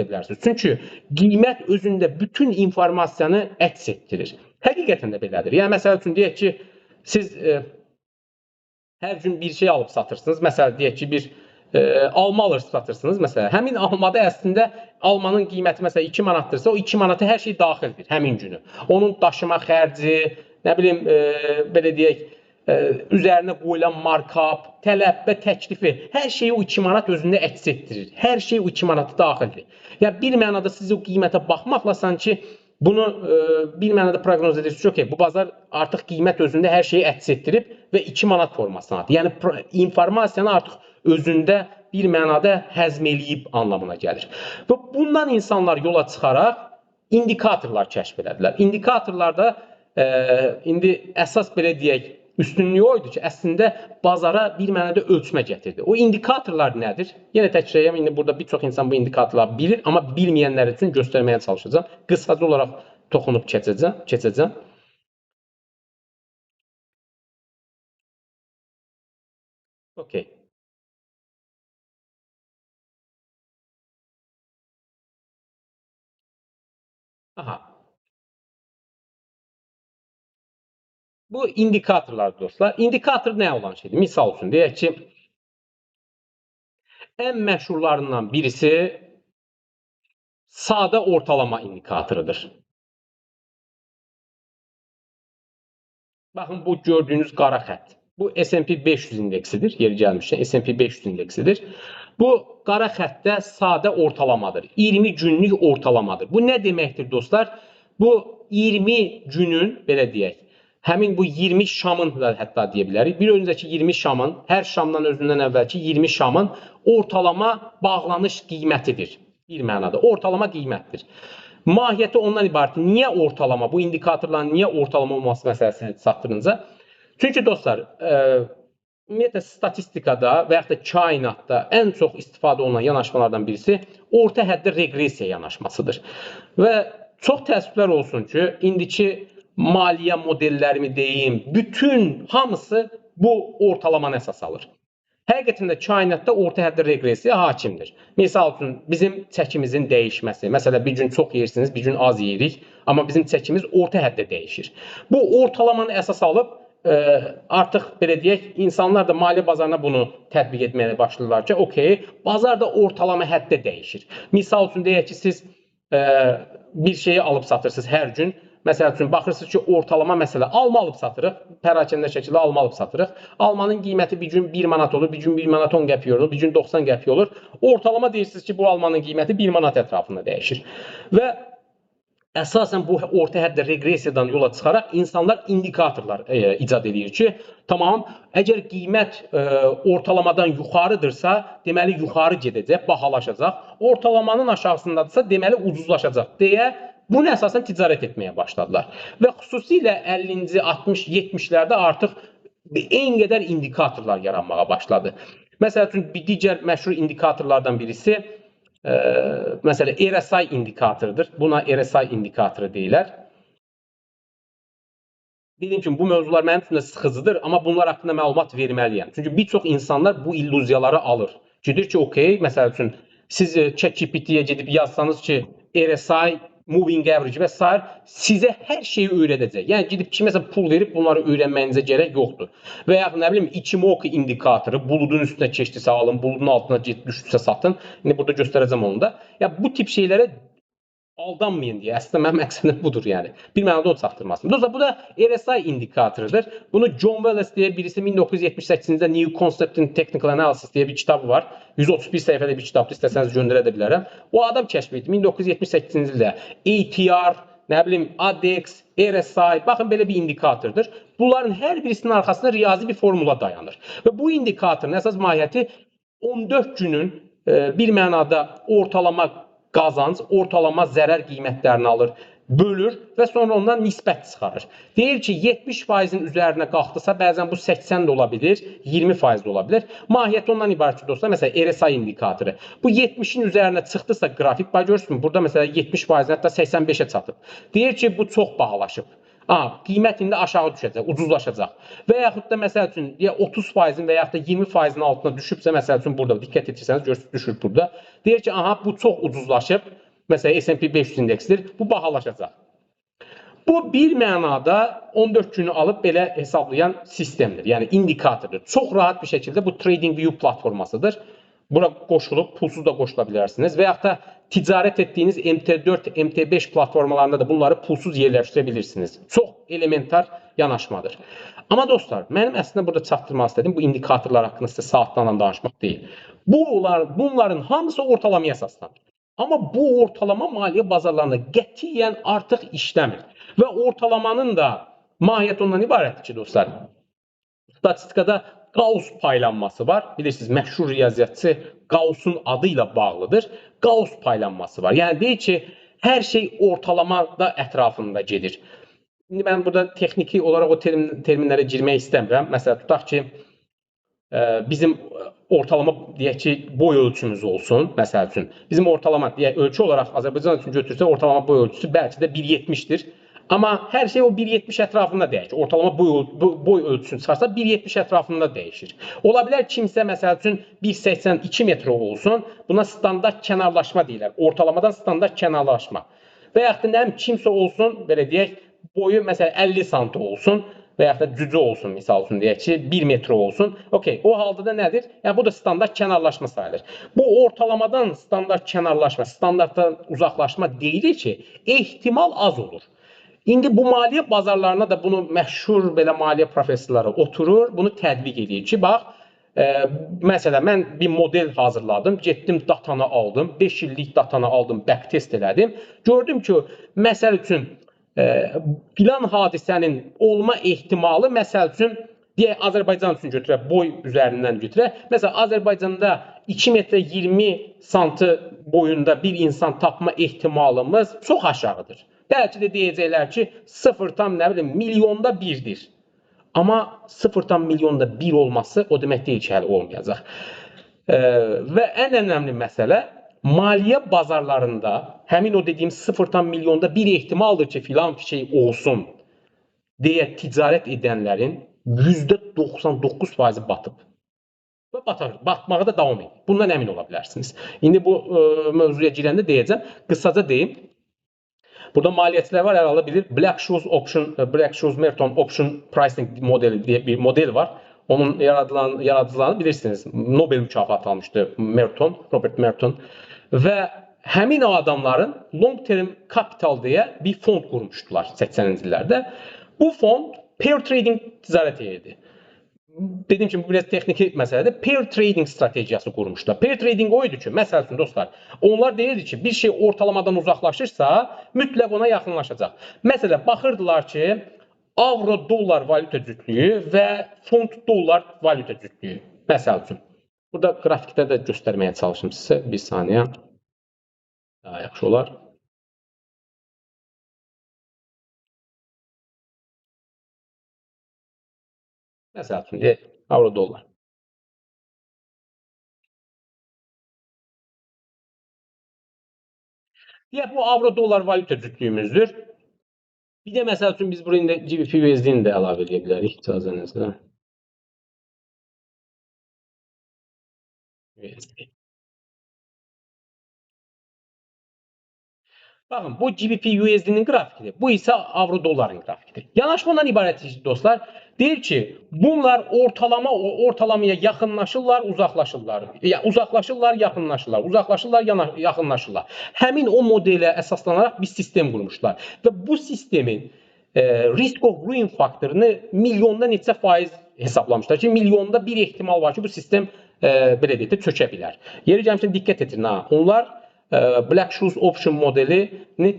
bilərsiniz. Çünki qiymət özündə bütün informasiyanı əks etdirir. Həqiqətən də belədir. Yəni, məsəl üçün, deyək ki, siz hər gün bir şey alıb satırsınız. Məsələn, deyək ki, bir alma alır satırsınız. Məsələn, həmin almada əslində almanın qiyməti məsələn 2 manatdırsa, o 2 manata hər şey daxildir həmin günü. Onun daşıma xərci, nə bilim, belə deyək, üzərinə qoyulan markup, tələb və təklifi, hər şeyi o 2 manat özündə əks etdirir. Hər şey o 2 manatı daxildir. Yəni, bir mənada siz o qiymətə baxmaqla sanki bunu bir mənada proqnoz edirsiniz ki, bu bazar artıq qiymət özündə hər şeyi əks etdirib və 2 manat formasına atır. Yəni, informasiyanı artıq özündə bir mənada həzm eləyib anlamına gəlir. Və bundan insanlar yola çıxaraq indikatorlar kəşf elədilər. İndikatorlarda indi əsas belə deyək, üstünlüyü o idi ki, əslində bazara bir mənada ölçmə gətirdi. O indikatorlar nədir? Yenə təkrarlayım, indi burada bir çox insan bu indikatorları bilir, amma bilməyənlər üçün göstərməyə çalışacağım. Qısaca olaraq toxunub keçəcəm. Okay. Bu indikatorlar dostlar. İndikator nə olan şeydir? Misal üçün deyək ki, ən məşhurlarından birisi sadə ortalama indikatorudur. Baxın, bu gördüyünüz qara xətt. Bu S&P 500 indeksidir. Yeri gəlmişkən S&P 500 indeksidir. Bu qara xəttdə sadə ortalamadır. 20 günlük ortalamadır. Bu nə deməkdir dostlar? Bu 20 günün, belə deyək, həmin bu 20 şamın da hətta deyə bilərik. Bir öncəki 20 şamın, hər şamdan özündən əvvəlki 20 şamın ortalama bağlanış qiymətidir. Bir mənada ortalama qiymətdir. Mahiyyəti ondan ibarət. Niyə ortalama? Bu indikatorların niyə ortalama olması məsələsini çatdırınca? Çünki dostlar, ümumiyyətlə statistikada və yaxud da kainatda ən çox istifadə olunan yanaşmalardan birisi orta həddə reqressiya yanaşmasıdır. Və çox təəssüflər olsun ki, indiki maliyyə modellərimi deyim, bütün hamısı bu ortalamanı əsas alır. Həqiqətən də kainatda orta həddə reqressiya hakimdir. Misal üçün, bizim çəkimizin dəyişməsi. Məsələn, bir gün çox yeyirsiniz, bir gün az yeyirik, amma bizim çəkimiz orta həddə dəyişir. Bu ortalamanı əsas alıb, artıq belə deyək, insanlar da maliyyə bazarına bunu tətbiq etməyə başlayırlar ki, okey, bazar da ortalama həddə dəyişir. Misal üçün, deyək ki, siz bir şeyi alıb satırsınız hər gün. Məsəl üçün, baxırsınız ki, ortalama məsələ, alma alıb satırıq, pərakəndə şəkildə alma alıb satırıq. Almanın qiyməti bir gün 1 manat olur, bir gün 1 manat 10 qəpiy olur, bir gün 90 qəpiy olur. Ortalama deyirsiniz ki, bu almanın qiyməti 1 manat ətrafında dəyişir. Və əsasən bu orta həddə reqressiyadan yola çıxaraq insanlar indikatorlar icad edir ki, tamam, əgər qiymət ortalamadan yuxarıdırsa, deməli yuxarı gedəcək, bahalaşacaq. Ortalamanın aşağısındadırsa, deməli ucuzlaşacaq deyə bunu əsasən ticarət etməyə başladılar. Və xüsusilə 50-ci, 60, 70-lərdə artıq eyni qədər indikatorlar yaranmağa başladı. Məsəl üçün, bir digər məşhur indikatorlardan birisi, məsələn, RSI indikatorudur. Buna RSI indikatoru deyilər. Dediyim kimi, bu mövzular mənim üçün də sıxıcıdır, amma bunlar haqqında məlumat verməliyəm. Çünki bir çox insanlar bu illüziyaları alır. Gedir ki, okey, məsəl üçün, Siz ChatGPT-yə gedib yazsanız ki, RSI, moving average və s. sizə hər şeyi öyrədəcək. Yəni gedib kiməsə pul verib bunları öyrənməyinizə gərək yoxdur. Və ya nə bilim Ichimoku indikatoru buludun üstünə keçdisə alın, buludun altına düşdüsə satın. İndi burada göstərəcəm onu da. Ya bu tip şeylərə aldanmayın deyə. Əslində mənim məqsədim budur yəni. Bir mənada onu çatdırmasın. Dostlar, bu da RSI indikatorudur. Bunu John Wallace deyə birisi 1978-ci New Concept in Technical Analysis deyə bir kitabı var. 131 səhifəli bir kitabdır. İstəsəniz göndərə də bilərəm. O adam kəşf etdi 1978-ci ildə ATR, nə bilim ADX, RSI, baxın belə bir indikatordur. Bunların hər birisinin arxasında riyazi bir formula dayanır. Və bu indikatorun əsas mahiyyəti 14 günün bir mənada ortalama qazanc, ortalama zərər qiymətlərini alır, bölür və sonra ondan nisbət çıxarır. Deyir ki, 70%-in üzərinə qalxdısa, bəzən bu 80 də ola bilir, 20% də ola bilir. Mahiyyəti ondan ibarət ki, dostlar, məsələn, RSI indikatoru. Bu 70-in üzərinə çıxdısa qrafik, bax görürsünüz, burada məsələn 70%-in hətta 85-ə çatıb. Deyir ki, bu çox bahalaşıb. Qiymət indi aşağı düşəcək, ucuzlaşacaq. Və yaxud da məsəl üçün 30%-in və yaxud da 20%-in altına düşübsə, məsəl üçün burada diqqət etirsəniz, görürsünüz düşür burada. Deyir ki, bu çox ucuzlaşıb. Məsələn, S&P 500 indeksidir. Bu bahalaşacaq. Bu bir mənada 14 günü alıb belə hesablayan sistemdir. Yəni indikatordur. Çox rahat bir şəkildə bu TradingView platformasıdır. Bura qoşulub pulsuz da qoşula bilərsiniz və yaxud da ticarət etdiyiniz MT4, MT5 platformalarında da bunları pulsuz yerləşdirə bilirsiniz. Çox elementar yanaşmadır. Amma dostlar, mənim əslində burada çatdırmaq istədiyim bu indikatorlar haqqında sizə saatlarla danışmaq deyil. Bunların hamısı ortalamaya əsaslanır. Amma bu ortalama maliyyə bazarlarında qətiyyən artıq işləmir. Və ortalamanın da mahiyyəti ondan ibarətdir ki, dostlar, statistikada Gauss paylanması var. Bilirsiniz, məşhur riyaziyyatçı Gauss'un adı ilə bağlıdır. Gauss paylanması var. Yəni deyir ki, hər şey ortalamada ətrafında gedir. İndi mən burada texniki olaraq o terminlərə girmək istəmirəm. Məsələn, tutaq ki, bizim ortalama deyək ki, boy ölçümüz olsun. Məsəl üçün, bizim ortalama deyək ölçü olaraq Azərbaycan üçün götürsək ortalama boy ölçüsü bəlkə də 1.70-dir. Amma hər şey o 1.70 ətrafında dəyişir. Ortalama boy ölçüsünü çıxarsa 1.70 ətrafında dəyişir. Ola bilər kimsə məsəl üçün 1.82 metr olsun. Buna standart kənarlaşma deyirlər. Ortalamadan standart kənarlaşma. Və yaxud da nə bilim kimsə olsun, belə deyək, boyu məsələn 50 sm olsun və yaxud da cücü olsun, misal üçün deyək ki, 1 metr olsun. Okay, o halda da nədir? Yəni bu da standart kənarlaşma sayılır. Bu ortalamadan standart kənarlaşma, standartdan uzaqlaşma deyilir ki, ehtimal az olur. İndi bu maliyyə bazarlarına da bunu məşhur belə maliyyə professorları oturur, bunu tətbiq edir ki, bax, məsələn, mən bir model hazırladım, getdim datanı aldım, 5 illik datanı aldım, backtest elədim. Gördüm ki, məsəl üçün, filan hadisənin olma ehtimalı, məsəl üçün, deyək, Azərbaycan üçün götürək, boy üzərindən götürək. Məsələn, Azərbaycanda 2 metrə 20 sm boyunda bir insan tapma ehtimalımız çox aşağıdır. Bəlkə də deyəcəklər ki, 0,1 milyonda birdir. Amma 0,1 olması o demək deyil ki, hələ olmayacaq. Və ən önəmli məsələ, maliyyə bazarlarında həmin o dediyim 0,1 ehtimaldır ki, filan şey olsun deyə ticarət edənlərin %99% batıb. Və batmağa da davam edir. Bundan əmin ola bilərsiniz. İndi bu mövzuya girəndə deyəcəm, qısaca deyim. Burada maliyyətçilər var, hər halda bilir. Black-Scholes Merton Option Pricing modeli deyə bir model var. Onun yaradıcılarını bilirsiniz. Nobel mükafatı almışdı Merton, Robert Merton. Və həmin adamların Long Term Capital deyə bir fond qurmuşdular 80-ci illərdə. Bu fond pair trading ticarət edirdi. Dediyim kimi, bu biraz texniki məsələdir. Pair trading stratejiyası qurmuşlar. Pair trading o idi ki, məsəl üçün dostlar, onlar deyirdi ki, bir şey ortalamadan uzaqlaşırsa, mütləq ona yaxınlaşacaq. Məsələn, baxırdılar ki, avro-dollar valyuta cütlüyü və fond-dollar valyuta cütlüyü. Məsəl üçün. Burada qrafikdə də göstərməyə çalışım sizə. Bir saniyə. Daha yaxşı olar. Məsəl üçün, avro-dollar. Deyək, bu avro-dollar valyuta cütlüyümüzdür. Bir də məsəl üçün biz buraya GBP-USD-ni də əlavə edə bilərik icazənizlə. Baxın, bu GBP USD-nin qrafikidir. Bu isə avro dolların qrafikidir. Yanaşma ondan ibarətdir dostlar. Deyir ki, bunlar ortalamaya yaxınlaşırlar, uzaqlaşırlar. Ya uzaqlaşırlar, yaxınlaşırlar. Uzaqlaşırlar, yaxınlaşırlar. Həmin o modelə əsaslanaraq bir sistem qurmuşlar və bu sistemin risk of ruin faktorunu milyonda neçə faiz hesablamışlar ki, milyonda bir ehtimal var ki, bu sistem belə deyək də çökə bilər. Yeri gəlmişdən diqqət edin ha. Onlar Black-Scholes option modelini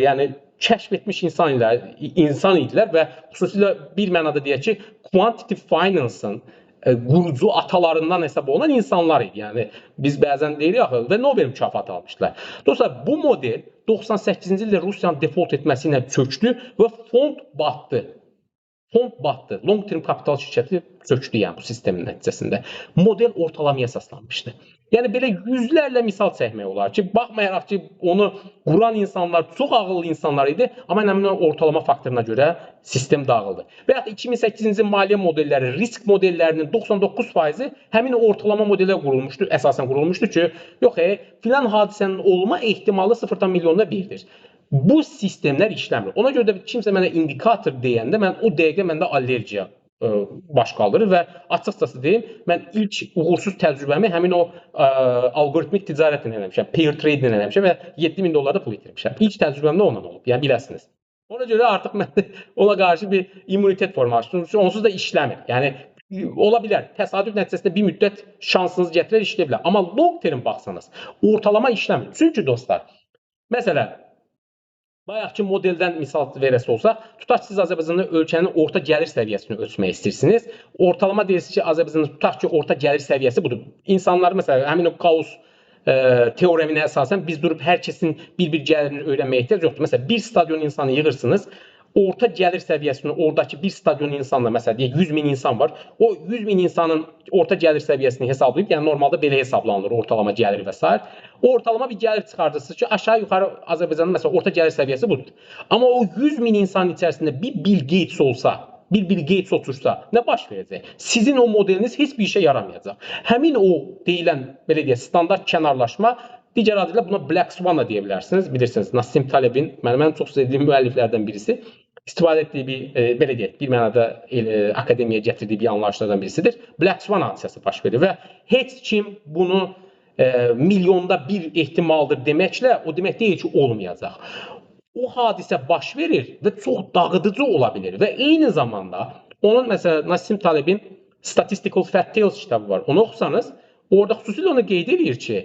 yəni kəşf etmiş insan idilər və xüsusilə bir mənada deyək ki, quantitative finance-ın qurucu atalarından hesab olunan insanlar idi. Yəni biz bəzən deyirik axı və Nobel mükafatı almışlar. Dostlar, bu model 98-ci ildə Rusiyanın default etməsi ilə çökdü və fond batdı. Fond batdı. Long term kapital şirkəti çökdü yəni bu sistemin nəticəsində. Model ortalamaya əsaslanmışdı. Yəni belə yüzlərlə misal çəkmək olar ki, baxmayaraq ki, onu quran insanlar çox ağıllı insanlar idi, amma həmin ortalama faktoruna görə sistem dağıldı. Və ya 2008-ci maliyyə modelləri, risk modellərinin 99%-i həmin ortalama modelə qurulmuşdu, əsasən qurulmuşdu ki, yox, filan hadisənin olma ehtimalı 0,1-dir. Bu sistemlər işləmir. Ona görə də kimsə mənə indikator deyəndə mən o dəqiqə məndə allergiya baş qaldırır və açıqcası deyim, mən ilk uğursuz təcrübəmi həmin o algoritmik ticarətlə eləmişəm, pair trade ilə eləmişəm və $7,000 pul itirmişəm. İlk təcrübəm də ondan olub, yəni biləsiniz. Ona görə artıq mən ona qarşı bir immunitet formalaşdırdım. Onsuz da işləmir. Yəni ola bilər, təsadüf nəticəsində bir müddət şansınız gətirər, işləyə bilər. Amma long term baxsanız, ortalama işləmir. Çünki dostlar, məsələn, bayaqki modeldən misal verəsi olsa, tutaq ki, siz Azərbaycanda ölkənin orta gəlir səviyyəsini ölçmək istəyirsiniz. Ortalama deyirsiniz ki, Azərbaycanda tutaq ki, orta gəlir səviyyəsi budur. İnsanlar məsələn, həmin o Gauss teoreminə əsasən biz durub hər kəsin bir-bir gəlirini öyrənməyə ehtiyac yoxdur. Məsələn, bir stadion insanı yığırsınız, orta gəlir səviyyəsini oradakı bir stadion insanla, məsələn, deyək 100 min insan var. O 100 min insanın orta gəlir səviyyəsini hesablayıb, yəni normalda belə hesablanılır ortalama gəlir və s. Ortalama bir gəlir çıxardırsınız ki, aşağı-yuxarı Azərbaycanın məsələn orta gəlir səviyyəsi budur. Amma o 100 min insanın içərisində bir Bill Gates olsa, bir Bill Gates otursa, nə baş verəcək? Sizin o modeliniz heç bir işə yaramayacaq. Həmin o deyilən, belə deyək, standart kənarlaşma, digər adıyla buna Black Swan da deyə bilərsiniz. Bilirsiniz, Nassim Talebin, mənim çox sevdiyim müəlliflərdən birisi, istifadə etdiyi bir, belə deyək, bir mənada akademiyaya gətirdiyi bir anlayışlardan birisidir. Black Swan hadisəsi baş verir və heç kim bunu milyonda bir ehtimaldır deməklə, o demək deyil ki, olmayacaq. O hadisə baş verir və çox dağıdıcı ola bilir və eyni zamanda onun məsələn Nassim Talebin Statistical Fat Tales kitabı var. Onu oxusanız, orada xüsusilə onu qeyd edir ki,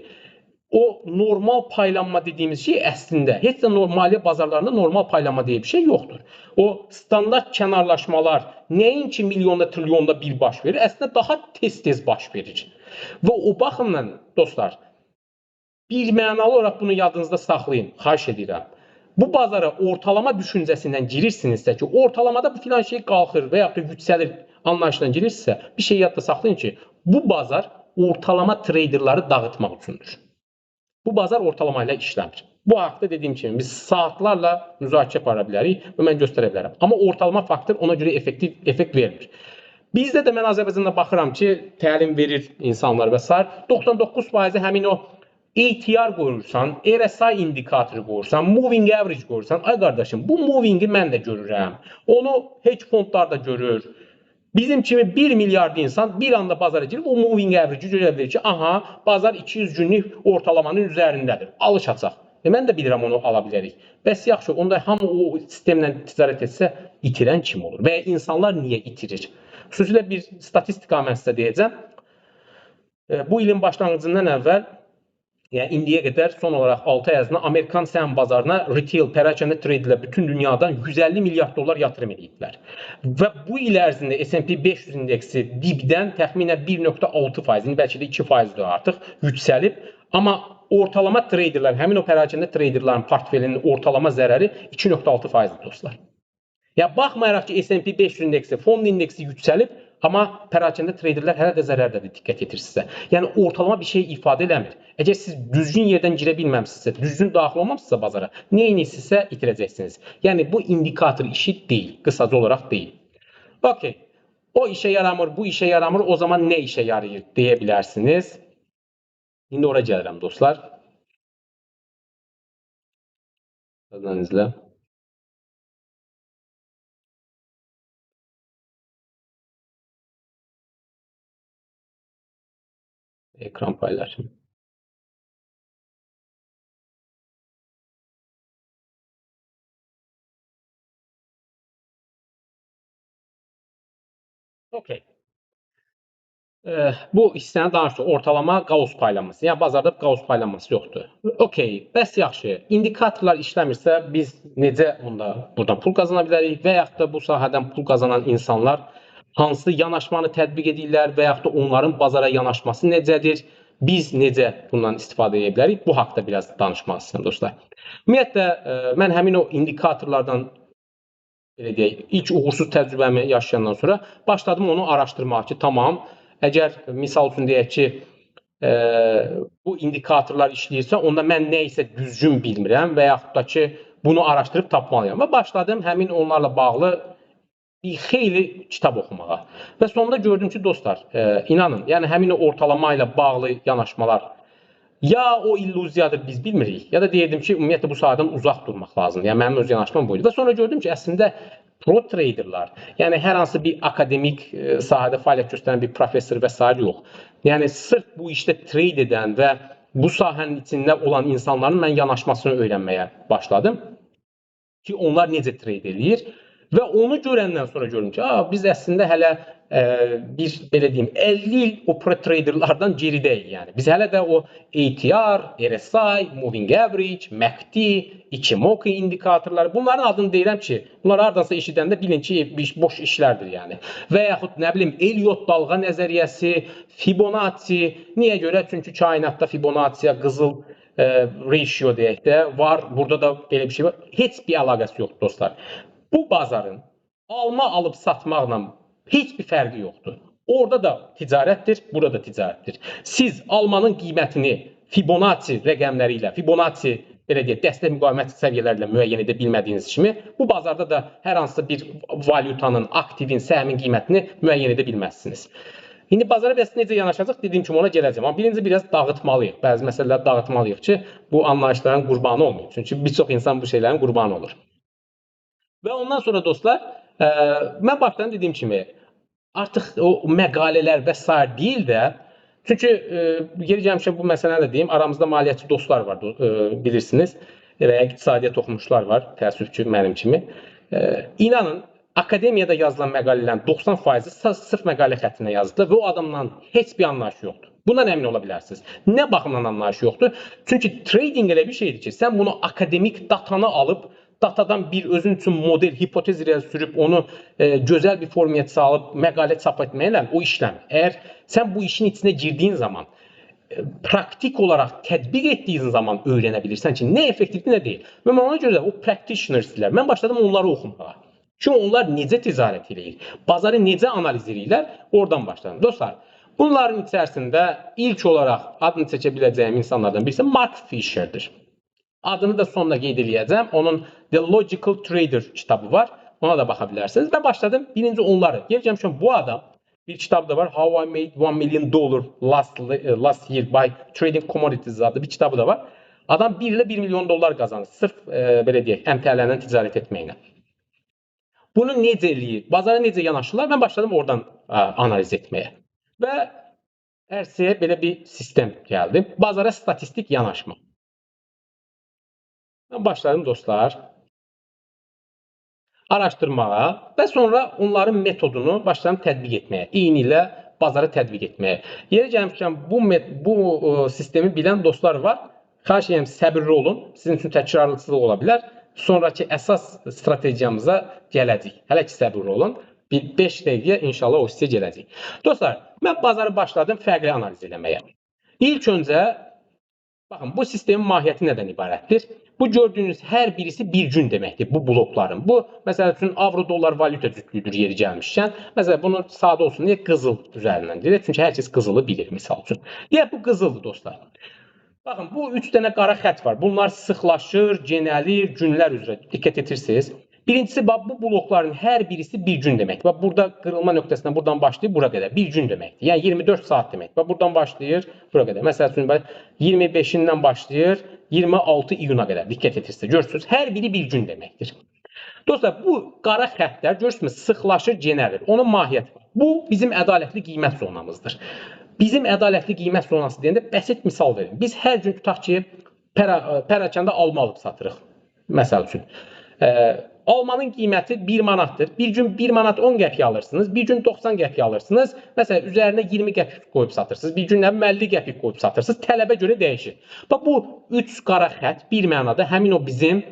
o normal paylanma dediyimiz şey əslində heç də maliyyə bazarlarında normal paylanma deyə bir şey yoxdur. O standart kənarlaşmalar nəinki milyonda, trilyonda bir baş verir, əslində daha tez-tez baş verir. Və o baxımdan dostlar, bir mənalı olaraq bunu yadınızda saxlayın, xahiş edirəm. Bu bazara ortalama düşüncəsindən girirsinizsə ki, ortalamada bu filan şey qalxır və ya da yüksəlir anlayışla girirsinizsə, bir şey yadda saxlayın ki, bu bazar ortalama treyderləri dağıtmaq üçündür. Bu bazar ortalama ilə işləmir. Bu haqda dediyim kimi biz saatlarla müzakirə apara bilərik və mən göstərə bilərəm. Amma ortalama faktor ona görə effekt vermir. Bizdə də mən Azərbaycanda baxıram ki, təlim verir insanlar və s. 99% həmin o ATR qoyursan, RSI indikatoru qoyursan, moving average qoyursan, ay qardaşım, bu movingi mən də görürəm. Onu hedge fondlar da görür. Bizim kimi 1 milyard insan bir anda bazara girib o moving average görə bilir ki, aha, bazar 200 günlük ortalamanın üzərindədir. Alışacaq. Mən də bilirəm onu ala bilərik. Bəs yaxşı, onda hamı o sistemlə ticarət etsə, itirən kim olur? Və insanlar niyə itirir? Xüsusilə bir statistika mən sizə deyəcəm. Bu ilin başlanğıcından əvvəl, yəni indiyə qədər son olaraq 6 ay ərzində Amerikan səhm bazarına retail, pərakəndə trade ilə bütün dünyadan 150 milyard dollar yatırım ediblər. Və bu il ərzində S&P 500 indeksi dibdən təxminən 1,6%, indi bəlkə də 2%dir artıq yüksəlib. Amma ortalama traderlər, həmin o pərakəndə traderlərin portfelinin ortalama zərəri 2,6%dir dostlar. Yəni baxmayaraq ki, S&P 500 indeksi, fond indeksi yüksəlib, amma pərakəndə traderlər hələ də zərərdədir, diqqət yetirsinizsə. Yəni ortalama bir şey ifadə eləmir. Əgər siz düzgün yerdən girə bilməmsinizsə, düzgün daxil olmamısınızsa bazara, nə edirsinizsə itirəcəksiniz. Yəni bu indikator işi deyil, qısaca olaraq deyil. Okey, o işə yaramır, bu işə yaramır, o zaman nə işə yarayır deyə bilərsiniz. İndi ora gəlirəm dostlar. Birazdan izle. Ekran paylaşım. Okey. Bu hissəni danışdıq. Ortalama Gauss paylanması. Yəni bazarda Gauss paylanması yoxdur. Okey, bəs yaxşı. İndikatorlar işləmirsə biz necə onda buradan pul qazana bilərik və yaxud da bu sahədən pul qazanan insanlar hansı yanaşmanı tətbiq edirlər və yaxud da onların bazara yanaşması necədir? Biz necə bundan istifadə edə bilərik? Bu haqqda biraz danışmaq istəyirəm dostlar. Ümumiyyətlə mən həmin o indikatorlardan belə deyək, ilk uğursuz təcrübəmi yaşayandan sonra başladım onu araşdırmağa ki, tamam, əgər misal üçün deyək ki, bu indikatorlar işləyirsə, onda mən nə isə düzgün bilmirəm və yaxud da ki, bunu araşdırıb tapmalıyam. Və başladım həmin onlarla bağlı bir xeyli kitab oxumağa. Və sonunda gördüm ki, dostlar, inanın, yəni həmin ortalama ilə bağlı yanaşmalar ya o illüziyadır biz bilmirik, ya da deyirdim ki, ümumiyyətlə bu sahədən uzaq durmaq lazımdır. Yəni mənim öz yanaşmam buydu. Və sonra gördüm ki, əslində pro traderlar, yəni hər hansı bir akademik sahədə fəaliyyət göstərən bir professor və s. yox. Yəni sırf bu işdə trade edən və bu sahənin içində olan insanların mən yanaşmasını öyrənməyə başladım ki, onlar necə trade edir. Və onu görəndən sonra gördüm ki, biz əslində hələ bir belə deyim 50 il o pro traderlardan geridəyik yəni. Biz hələ də o ATR, RSI, Moving Average, MACD, Ichimoku indikatorları bunların adını deyirəm ki, bunlar hardansa eşidəndə bilin ki, boş işlərdir yəni. Və yaxud nə bilim Elliott dalğa nəzəriyyəsi, Fibonacci, niyə görə? Çünki kainatda Fibonacciya qızıl ratio deyək də var. Burada da belə bir şey var. Heç bir əlaqəsi yoxdur dostlar. Bu bazarın alma alıb satmaqla heç bir fərqi yoxdur. Orada da ticarətdir, burada da ticarətdir. Siz almanın qiymətini Fibonacci rəqəmləri ilə, Fibonacci belə deyək, dəstək müqavimət səviyyələri ilə müəyyən edə bilmədiyiniz kimi, bu bazarda da hər hansı bir valyutanın, aktivin, səhmin qiymətini müəyyən edə bilməzsiniz. İndi bazara bəs necə yanaşacaq? Dediyim kimi ona gələcəm. Amma birinci biraz dağıtmalıyıq. Bəzi məsələləri dağıtmalıyıq ki, bu anlayışların qurbanı olmayın. Çünki bir çox insan bu şeylərin qurbanı olur. Və ondan sonra dostlar, mən başdan dediyim kimi, artıq o məqalələr və s. deyil də, çünki geri gəlmişəm bu məsələni də deyim, aramızda maliyyətçi dostlar var, bilirsiniz, və ya iqtisadiyyat oxumuşlar var, təəssüf ki, mənim kimi. İnanın, akademiyada yazılan məqalələrin 90%-i sırf məqalə xəttinə yazılır və o adamdan heç bir anlayış yoxdur. Bundan əmin ola bilərsiniz. Nə baxımdan anlayış yoxdur? Çünki trading elə bir şeydir ki, sən bunu akademik datanı alıb, datadan bir özün üçün model, hipotez irəli sürüb onu gözəl bir formaya salıb məqalə çap etməklə o işləmir. Əgər sən bu işin içinə girdiyin zaman, praktik olaraq tətbiq etdiyin zaman öyrənə bilirsən ki, nə effektivdir, nə deyil. Və mən ona görə də o practitioners deyirlər. Mən başladım onları oxumağa. Ki onlar necə ticarət edir, bazarı necə analiz edirlər, oradan başladım. Dostlar, bunların içərisində ilk olaraq adını çəkə biləcəyim insanlardan birisi Mark Fisher'dir. Adını da sonuna qeyd edəcəm. Onun The Logical Trader kitabı var. Ona da baxa bilərsiniz. Və başladım birinci onları. Gələcəm bu adam bir kitabı da var. How I Made $1 Million Last Year by Trading Commodities adlı bir kitabı da var. Adam 1 ilə 1 milyon dollar qazanır. Sırf belə deyək, MTL-lə ticarət etməklə. Bunu necə eləyir? Bazara necə yanaşırlar? Mən başladım oradan analiz etməyə. Və ərsəyə belə bir sistem gəldi. Bazara statistik yanaşma. Mən başladım dostlar araşdırmağa və sonra onların metodunu başladım tətbiq etməyə. Eyni ilə bazara tətbiq etməyə. Yeri gəlmişkən bu sistemi bilən dostlar var. Xahiş edirəm səbirli olun. Sizin üçün təkrarlılıqsızlıq ola bilər. Sonraki əsas strategiyamıza gələcək. Hələ ki səbirli olun. Bir 5 dəqiqə inşallah o sizə gələcək. Dostlar, mən bazarı başladım fərqli analiz etməyə. İlk öncə baxın, bu sistemin mahiyyəti nədən ibarətdir? Bu gördüyünüz hər birisi bir gün deməkdir, bu blokların. Bu, məsəl üçün, avro-dollar valyuta cütlüdür yeri gəlmişkən. Məsələn, bunu sadə olsun deyə qızıl üzərindən deyək. Çünki hər kəs qızılı bilir, misal üçün. Deyək, bu qızıldır, dostlar. Baxın, bu 3 dənə qara xət var. Bunlar sıxlaşır, genəlir, günlər üzrə. Diqqət etirsiniz. Birincisi, bu blokların hər birisi bir gün deməkdir. Bax, burada qırılma nöqtəsindən buradan başlayıb bura qədər. Bir gün deməkdir. Yəni 24 saat demək. Bax, buradan başlayır, bura qədər. Məsəl üçün, 25-indən başlayır, 26 iyuna qədər diqqət etirsiniz. Görürsünüz, hər biri bir gün deməkdir. Dostlar, bu qara xəttlər görürsünüz, sıxlaşır, genəlir. Onun mahiyyəti var. Bu bizim ədalətli qiymət zonamızdır. Bizim ədalətli qiymət zonası deyəndə bəsit misal verin. Biz hər gün tutaq ki, pərakəndə alma alıb satırıq. Məsəl üçün. Almanın qiyməti 1 manatdır. Bir gün 1 manat 10 qəpiyə alırsınız, bir gün 90 qəpiyə alırsınız. Məsələn, üzərinə 20 qəpik qoyub satırsınız, bir gün 50 qəpik qoyub satırsınız. Tələbə görə dəyişir. Bax, bu 3 qara xətt bir mənada həmin o bizim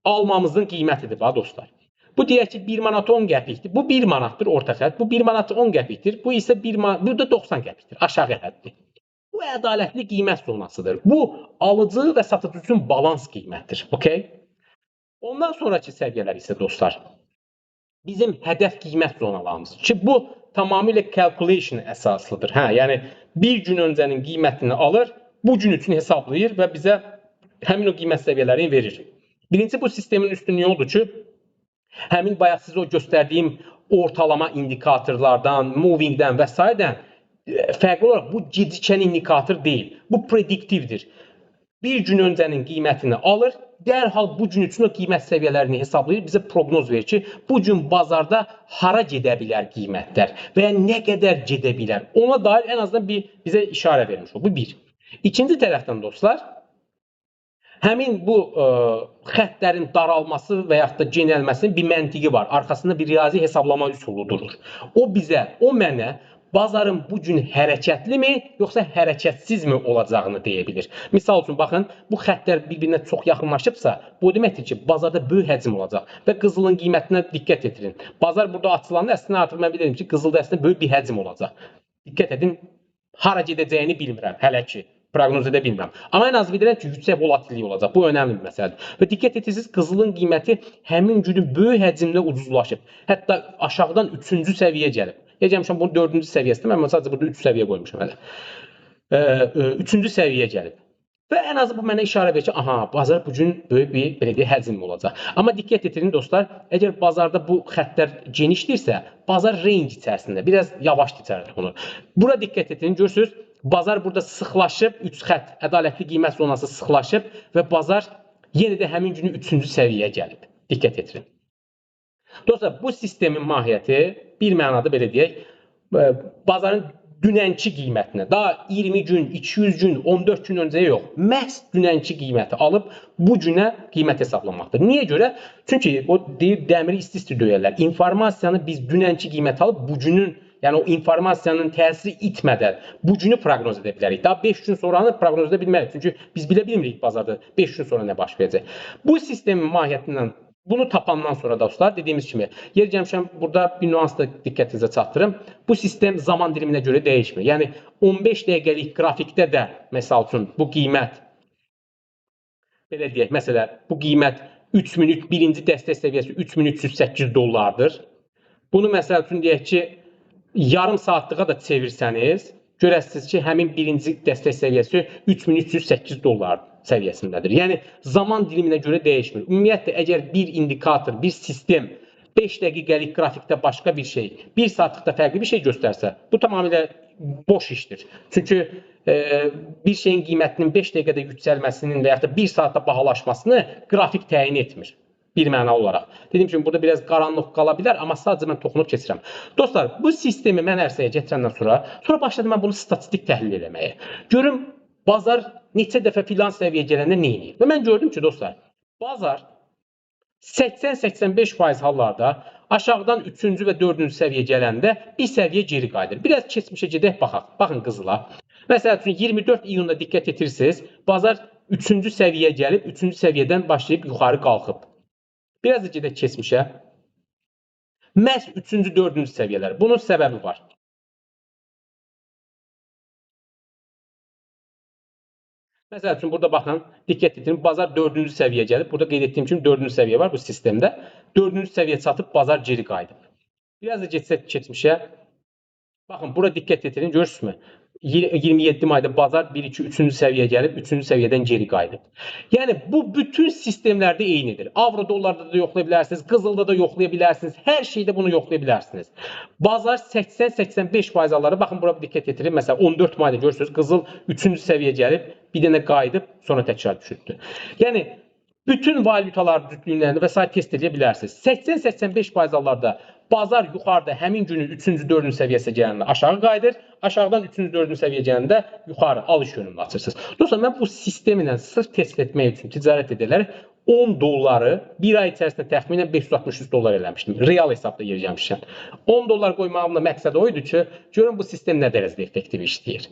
almamızın qiymətidir, dostlar. Bu deyək ki, 1 manat 10 qəpikdir. Bu 1 manatdır orta xətt. Bu 1 manat 10 qəpikdir. Bu isə 1 manat, bu da 90 qəpikdir. Aşağı həddir. Bu ədalətli qiymət zonasıdır. Bu alıcı və satıcı üçün balans qiymətdir. Okay? Ondan sonraki səviyyələr isə dostlar, bizim hədəf qiymət zonalarımızdır ki, bu tamamilə calculation əsaslıdır. Yəni bir gün öncənin qiymətini alır, bu gün üçün hesablayır və bizə həmin o qiymət səviyyələrini verir. Birinci, bu sistemin üstünlüyü odur ki, həmin bayaq sizə o göstərdiyim ortalama indikatorlardan, movingdən və s. fərqli olaraq bu gecikən indikator deyil. Bu prediktivdir. Bir gün öncənin qiymətini alır, dərhal bu gün üçün o qiymət səviyyələrini hesablayır, bizə proqnoz verir ki, bu gün bazarda hara gedə bilər qiymətlər və ya nə qədər gedə bilər. Ona dair ən azından bizə işarə vermiş o. Bu bir. İkinci tərəfdən dostlar, həmin bu xəttlərin daralması və yaxud da genəlməsinin bir məntiqi var. Arxasında bir riyazi hesablama üsulu durur. O mənə bazarın bu gün hərəkətlimi, yoxsa hərəkətsizmi olacağını deyə bilir. Misal üçün, baxın, bu xəttlər bir-birinə çox yaxınlaşıbsa, bu deməkdir ki, bazarda böyük həcm olacaq və qızılın qiymətinə diqqət etirin. Bazar burada açılanda əslində artıq mən bilirəm ki, qızılda əslində böyük bir həcm olacaq. Diqqət edin, hara gedəcəyini bilmirəm, hələ ki. Proqnoz edə bilmirəm. Amma ən az bilirəm ki, yüksək volatillik olacaq. Bu önəmli bir məsələdir. Və diqqət etirsiniz, qızılın qiyməti həmin günü böyük həcmlə ucuzlaşıb. Hətta aşağıdan 3-cü səviyyə gəlib. Gəlmişəm bunun 4-cü səviyyəsində, mən sadəcə burada 3 səviyyə qoymuşam hələ. 3-cü səviyyə gəlib. Və ən azı bu mənə işarə verir ki, aha, bazar bu gün böyük bir belə deyək həcm olacaq. Amma diqqət etirin dostlar, əgər bazarda bu xəttlər genişdirsə, bazar range içərisində biraz yavaş keçərək onu. Bura diqqət etirin, görürsünüz, bazar burada sıxlaşıb, 3 xətt, ədalətli qiymət zonası sıxlaşıb və bazar yenə də həmin günü 3-cü səviyyəyə gəlib. Diqqət etirin. Dostlar, bu sistemin mahiyyəti bir mənada belə deyək, bazarın dünənki qiymətinə, daha 20 gün, 200 gün, 14 gün öncəyə yox, məhz dünənki qiyməti alıb bu günə qiymət hesablamaqdır. Niyə görə? Çünki o deyir, dəmiri isti-isti döyərlər. İnformasiyanı biz dünənki qiymət alıb bu günün, yəni o informasiyanın təsiri itmədən bu günü proqnoz edə bilərik. Daha 5 gün sonranı proqnoz edə bilmərik. Çünki biz bilə bilmirik bazarda 5 gün sonra nə baş verəcək. Bu sistemin mahiyyətindən bunu tapandan sonra dostlar, dediyimiz kimi, yer gəlmişəm, burada bir nüans da diqqətinizə çatdırım. Bu sistem zaman diliminə görə dəyişmir. Yəni 15 dəqiqəlik qrafikdə də, məsəl üçün, bu qiymət, belə deyək, məsələn, bu qiymət 3000, birinci dəstək səviyyəsi 3308 dollardır. Bunu məsəl üçün deyək ki, yarım saatlığa da çevirsəniz, görəsiniz ki, həmin birinci dəstək səviyyəsi 3308 dollar səviyyəsindədir. Yəni, zaman diliminə görə dəyişmir. Ümumiyyətlə, əgər bir indikator, bir sistem 5 dəqiqəlik qrafikdə başqa bir şey, 1 saatlıqda fərqli bir şey göstərsə, bu tamamilə boş işdir. Çünki bir şeyin qiymətinin 5 dəqiqədə yüksəlməsinin və yaxud da 1 saatda bahalaşmasını qrafik təyin etmir. Bir mənalı olaraq. Dediyim kimi, burada biraz qaranlıq qala bilər, amma sadəcə mən toxunub keçirəm. Dostlar, bu sistemi mən ərsəyə gətirəndən sonra başladım mən bunu statistik təhlil eləməyə. Görüm, bazar neçə dəfə filan səviyyə gələndə nə edir? Və mən gördüm ki, dostlar, bazar 80-85% hallarda aşağıdan 3-cü və 4-cü səviyyə gələndə bir səviyyə geri qayıdır. Biraz keçmişə gedək, baxaq. Baxın qızıla. Məsəl üçün, 24 iyunda diqqət etirsiniz, bazar 3-cü səviyyə gəlib, 3-cü səviyyədən başlayıb yuxarı qalxıb. Biraz da gedək keçmişə. Məhz 3-cü, 4-cü səviyyələr. Bunun səbəbi var. Məsəl üçün, burada baxın, diqqət edin, bazar 4-cü səviyyə gəlib. Burada qeyd etdiyim kimi 4-cü səviyyə var bu sistemdə. 4-cü səviyyə çatıb, bazar geri qayıdıb. Biraz da keçsək keçmişə. Baxın, bura diqqət edin, görürsünüzmü? 27 mayda bazar 1-2 3-cü səviyyəyə gəlib, 3-cü səviyyədən geri qayıdıb. Yəni bu bütün sistemlərdə eynidir. Avro dollarda da yoxlaya bilərsiniz, qızılda da yoxlaya bilərsiniz, hər şeydə bunu yoxlaya bilərsiniz. Bazar 80-85% alları, baxın bura bir diqqət yetirin. Məsələn 14 mayda görürsünüz, qızıl 3-cü səviyyəyə gəlib, bir dənə qayıdıb, sonra təkrar düşürdü. Yəni bütün valyutalar cütlüklərini və s. test edə bilərsiniz. 80-85% allarda bazar yuxarıda həmin günün 3-cü, 4-cü səviyyəsə gələndə aşağı qayıdır, aşağıdan 3-cü, 4-cü səviyyəyə gələndə yuxarı alış yönünü açırsınız. Dostlar, mən bu sistemlə sırf test etmək üçün ticarət edərək $10 bir ay içərisində təxminən $563 eləmişdim. Real hesabda yer gəlmişəm. $10 qoymağımın məqsədi o idi ki, görün bu sistem nə dərəcədə effektiv işləyir.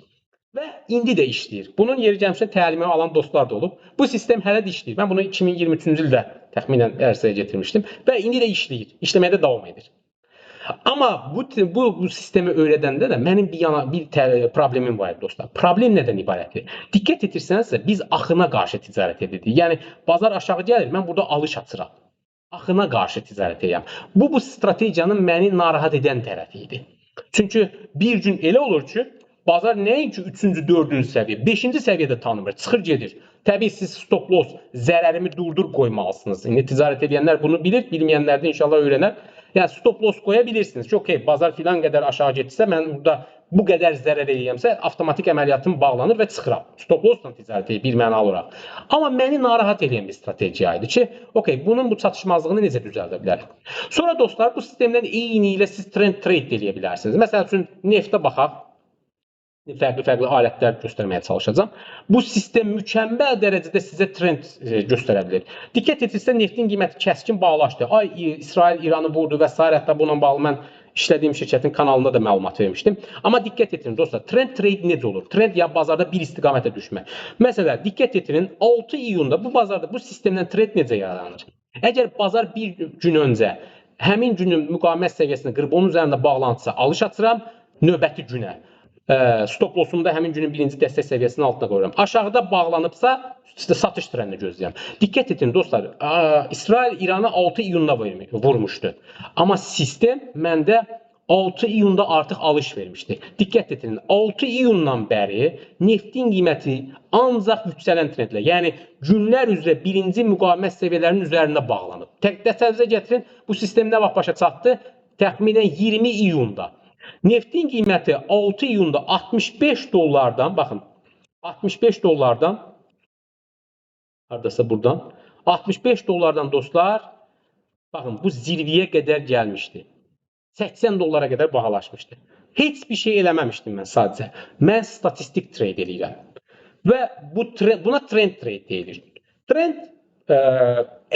Və indi də işləyir. Bunun yeri gəlmişdə təlimi alan dostlar da olub. Bu sistem hələ də işləyir. Mən bunu 2023-cü ildə təxminən ərsəyə getirmişdim və indi də işləyir. İşləməyə də davam edir. Amma bu sistemi öyrədəndə də mənim bir problemim var dostlar. Problem nədən ibarətdir? Diqqət etirsənizsə biz axına qarşı ticarət edirik. Yəni bazar aşağı gəlir, mən burada alış açıram. Axına qarşı ticarət edirəm. Bu strategiyanın məni narahat edən tərəfi idi. Çünki bir gün elə olur ki, bazar nəinki 3-cü, 4-cü səviyyə, 5-ci səviyyədə tanımır, çıxır gedir. Təbii siz stop loss, zərərimi durdur qoymalısınız. İndi ticarət edənlər bunu bilir, bilməyənlər də inşallah öyrənər. Yəni stop loss qoya bilirsiniz ki, okey, bazar filan qədər aşağı getsə, mən burada bu qədər zərər eləyəmsə, avtomatik əməliyyatım bağlanır və çıxıram. Stop lossla ticarət edir bir mənalı olaraq. Amma məni narahat edən bir strategiya idi ki, okey, bunun bu çatışmazlığını necə düzəldə bilərik? Sonra dostlar, bu sistemdən eyni ilə siz trend trade eləyə bilərsiniz. Məsəl üçün neftə baxaq. Fərqli alətlər göstərməyə çalışacağım. Bu sistem mükəmməl dərəcədə sizə trend göstərə bilər. Diqqət edirsə, neftin qiyməti kəskin bağlaşdı. Ay, İsrail İranı vurdu və s. Hətta bununla bağlı mən işlədiyim şirkətin kanalında da məlumat vermişdim. Amma diqqət etirin dostlar, trend trade necə olur? Trend ya bazarda bir istiqamətə düşmə. Məsələn, diqqət etirin, 6 iyunda bu bazarda bu sistemdən trend necə yaranır? Əgər bazar bir gün öncə həmin günün müqavimət səviyyəsini qırıb onun üzərində bağlantısa alış açıram, növbəti günə. Stop loss'umu da həmin günün birinci dəstək səviyyəsinin altına qoyuram. Aşağıda bağlanıbsa satış trendini gözləyirəm. Diqqət edin dostlar, İsrail İranı 6 iyunda vurmuşdu. Amma sistem məndə 6 iyunda artıq alış vermişdi. Diqqət edin, 6 iyundan bəri neftin qiyməti ancaq yüksələn trendlə, yəni günlər üzrə birinci müqavimət səviyyələrinin üzərində bağlanıb. Təsəvvürə gətirin, bu sistem nə vaxt başa çatdı? Təxminən 20 iyunda. Neftin qiyməti 6 iyunda $65, baxın, $65, haradasa buradan, $65 dostlar, baxın, bu zirvəyə qədər gəlmişdi. $80 qədər bahalaşmışdı. Heç bir şey eləməmişdim mən sadəcə. Mən statistik trade edirəm. Və buna trend trade deyilir. Trend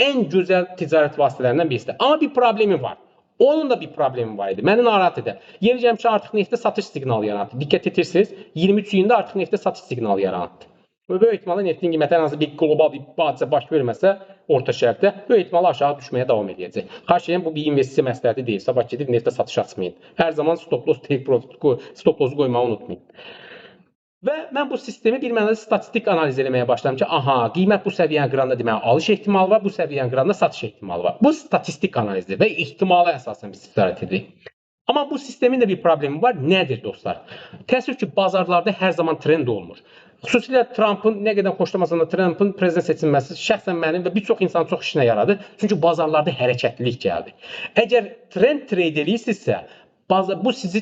ən gözəl ticarət vasitələrindən birisidir. Amma bir problemi var. Onun da bir problemi var idi. Məni narahat edir. Yeri gəlmişə artıq neftə satış siqnalı yaratdı. Diqqət etirsiniz, 23 iyunda artıq neftə satış siqnalı yaratdı. Və böyük ehtimalla neftin qiyməti ən azı bir qlobal bir hadisə baş verməsə, orta şərqdə böyük ehtimalla aşağı düşməyə davam edəcək. Xahiş edirəm, bu bir investisiya məsləhəti deyil. Sabah gedib neftə satış açmayın. Hər zaman stop loss, take profit, stop loss qoymağı unutmayın. Və mən bu sistemi bir mənada statistik analiz eləməyə başladım ki, aha, qiymət bu səviyyəni qıranda deməli alış ehtimalı var, bu səviyyəni qıranda satış ehtimalı var. Bu statistik analizdir və ehtimala əsasən biz ticarət edirik. Amma bu sistemin də bir problemi var. Nədir dostlar? Təəssüf ki, bazarlarda hər zaman trend olmur. Xüsusilə Trumpın, nə qədər xoşlamasam da Trumpın prezident seçilməsi şəxsən mənim və bir çox insanın çox işinə yaradı. Çünki bazarlarda hərəkətlilik gəldi. Əgər trend trade edirsinizsə, bu sizi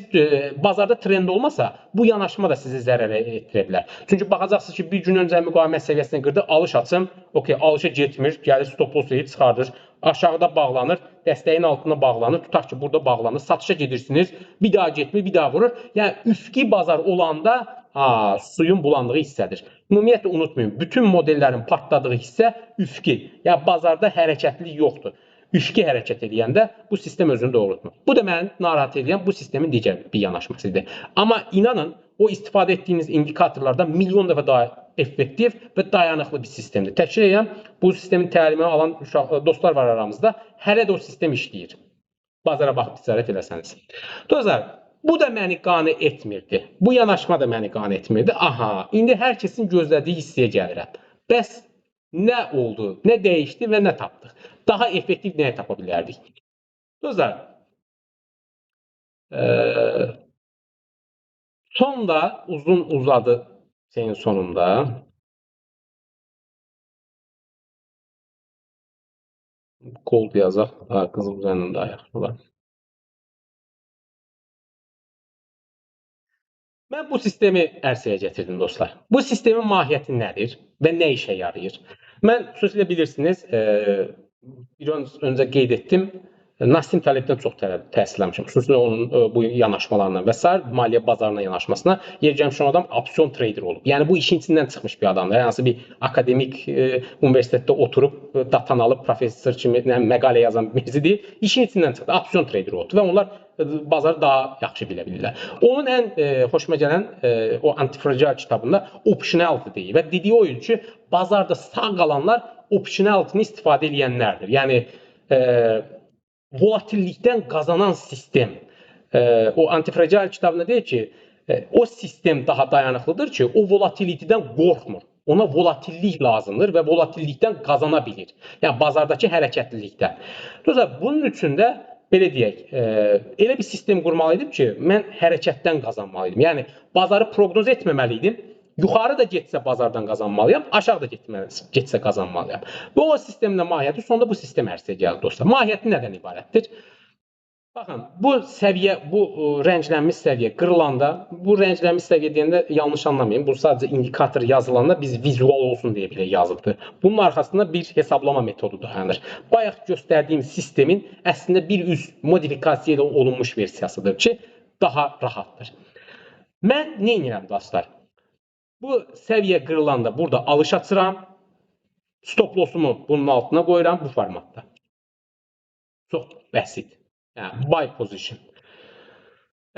bazarda trend olmasa, bu yanaşma da sizi zərərə yetirə bilər. Çünki baxacaqsınız ki, bir gün öncə müqavimət səviyyəsini qırdı, alış açım, okey, alışa getmir, gəlir stop loss edib çıxardır, aşağıda bağlanır, dəstəyin altına bağlanır, tutaq ki, burada bağlanır, satışa gedirsiniz, bir daha getmir, bir daha vurur. Yəni, üfqi bazar olanda suyun bulandığı hissədir. Ümumiyyətlə, unutmayın, bütün modellərin partladığı hissə üfqi. Yəni, bazarda hərəkətlilik yoxdur. Üfqi hərəkət edəndə bu sistem özünü doğrultmur. Bu da məni narahat edən bu sistemin digər bir yanaşmasıdır. Amma inanın, o istifadə etdiyiniz indikatorlardan milyon dəfə daha effektiv və dayanıqlı bir sistemdir. Təkrar edirəm, bu sistemin təlimini alan dostlar var aramızda. Hələ də o sistem işləyir. Bazara baxıb ticarət eləsəniz. Dostlar, bu da məni qane etmirdi. Bu yanaşma da məni qane etmirdi. Aha, indi hər kəsin gözlədiyi hissəyə gəlirəm. Bəs nə oldu, nə dəyişdi və nə tapdıq? Daha effektiv nəyə tapa bilərdik? Dostlar, Sonda uzun uzadı şeyin sonunda. Gold yazaq. Qızıl üzərində ayaqlar. Mən bu sistemi ərsəyə gətirdim dostlar. Bu sistemin mahiyyəti nədir və nə işə yarayır? Mən xüsusilə bilirsiniz, bir öncə qeyd etdim, Nassim Talebdən çox təsirlənmişəm. Xüsusilə onun bu yanaşmalarına və sair maliyyə bazarına yanaşmasına. Yer gəlmiş olan adam opsiyon trader olub. Yəni bu işin içindən çıxmış bir adamdır. Yəni hansı bir akademik universitetdə oturub datan alıb professor kimi məqalə yazan birisi deyil. İşin içindən çıxdı. Opsiyon trader oldu və onlar bazarı daha yaxşı bilə bilirlər. Onun ən xoşuma gələn o Antifragile kitabında optionality deyir və dediyi o idi ki, bazarda sağ qalanlar optionality'ni istifadə edənlərdir. Yəni volatillikdən qazanan sistem. O Antifragile kitabında deyir ki, o sistem daha dayanıqlıdır ki, o volatillikdən qorxmur. Ona volatillik lazımdır və volatillikdən qazana bilir. Yəni bazardakı hərəkətlilikdən. Dostlar, bunun üçün də belə deyək, elə bir sistem qurmalıydım ki, mən hərəkətdən qazanmalıydım. Yəni bazarı proqnoz etməməliydim. Yuxarı da getsə bazardan qazanmalıyam, aşağı da getsə qazanmalıyam. Və o sistemin mahiyyəti sonda bu sistem ərsəyə gəldi dostlar. Mahiyyəti nədən ibarətdir? Baxın, bu səviyyə, bu rənglənmiş səviyyə qırılanda, bu rənglənmiş səviyyə deyəndə yanlış anlamayın. Bu sadəcə indikator yazılanda biz vizual olsun deyə belə yazılıbdır. Bunun arxasında bir hesablama metodu dayanır. Bayaq göstərdiyim sistemin əslində bir üst modifikasiya olunmuş versiyasıdır ki, daha rahatdır. Mən nə edirəm dostlar? Bu səviyyə qırılanda burada alış açıram. Stop lossumu bunun altına qoyuram bu formatda. Çox bəsit. Yəni buy position.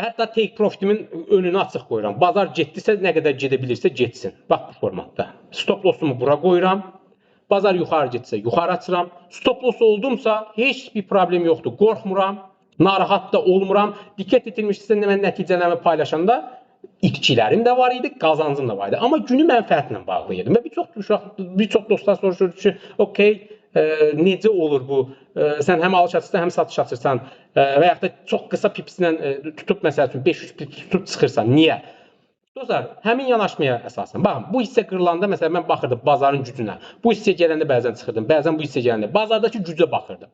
Hətta take profitimin önünü açıq qoyuram. Bazar getdisə, nə qədər gedə bilirsə getsin. Bax bu formatda. Stop lossumu bura qoyuram. Bazar yuxarı getsə yuxarı açıram. Stop loss oldumsa heç bir problem yoxdur. Qorxmuram, narahat da olmuram. Diqqət etmişsinizsə mən nəticələrimi paylaşanda itkilərim də var idi, qazancım da var idi. Amma günü mənfəətlə bağlayırdım. Və bir çox dostlar soruşurdu ki, okey, necə olur bu? Sən həm alış açırsan, həm satış açırsan və yaxud da çox qısa pipslə tutub, məsəl üçün 500 pips tutub çıxırsan. Niyə? Dostlar, həmin yanaşmaya əsasən. Baxın, bu hissə qırılanda, məsələn, mən baxırdım bazarın gücünə. Bu hissəyə gələndə bəzən çıxırdım, bəzən bu hissəyə gələndə. Bazardakı gücə baxırdım.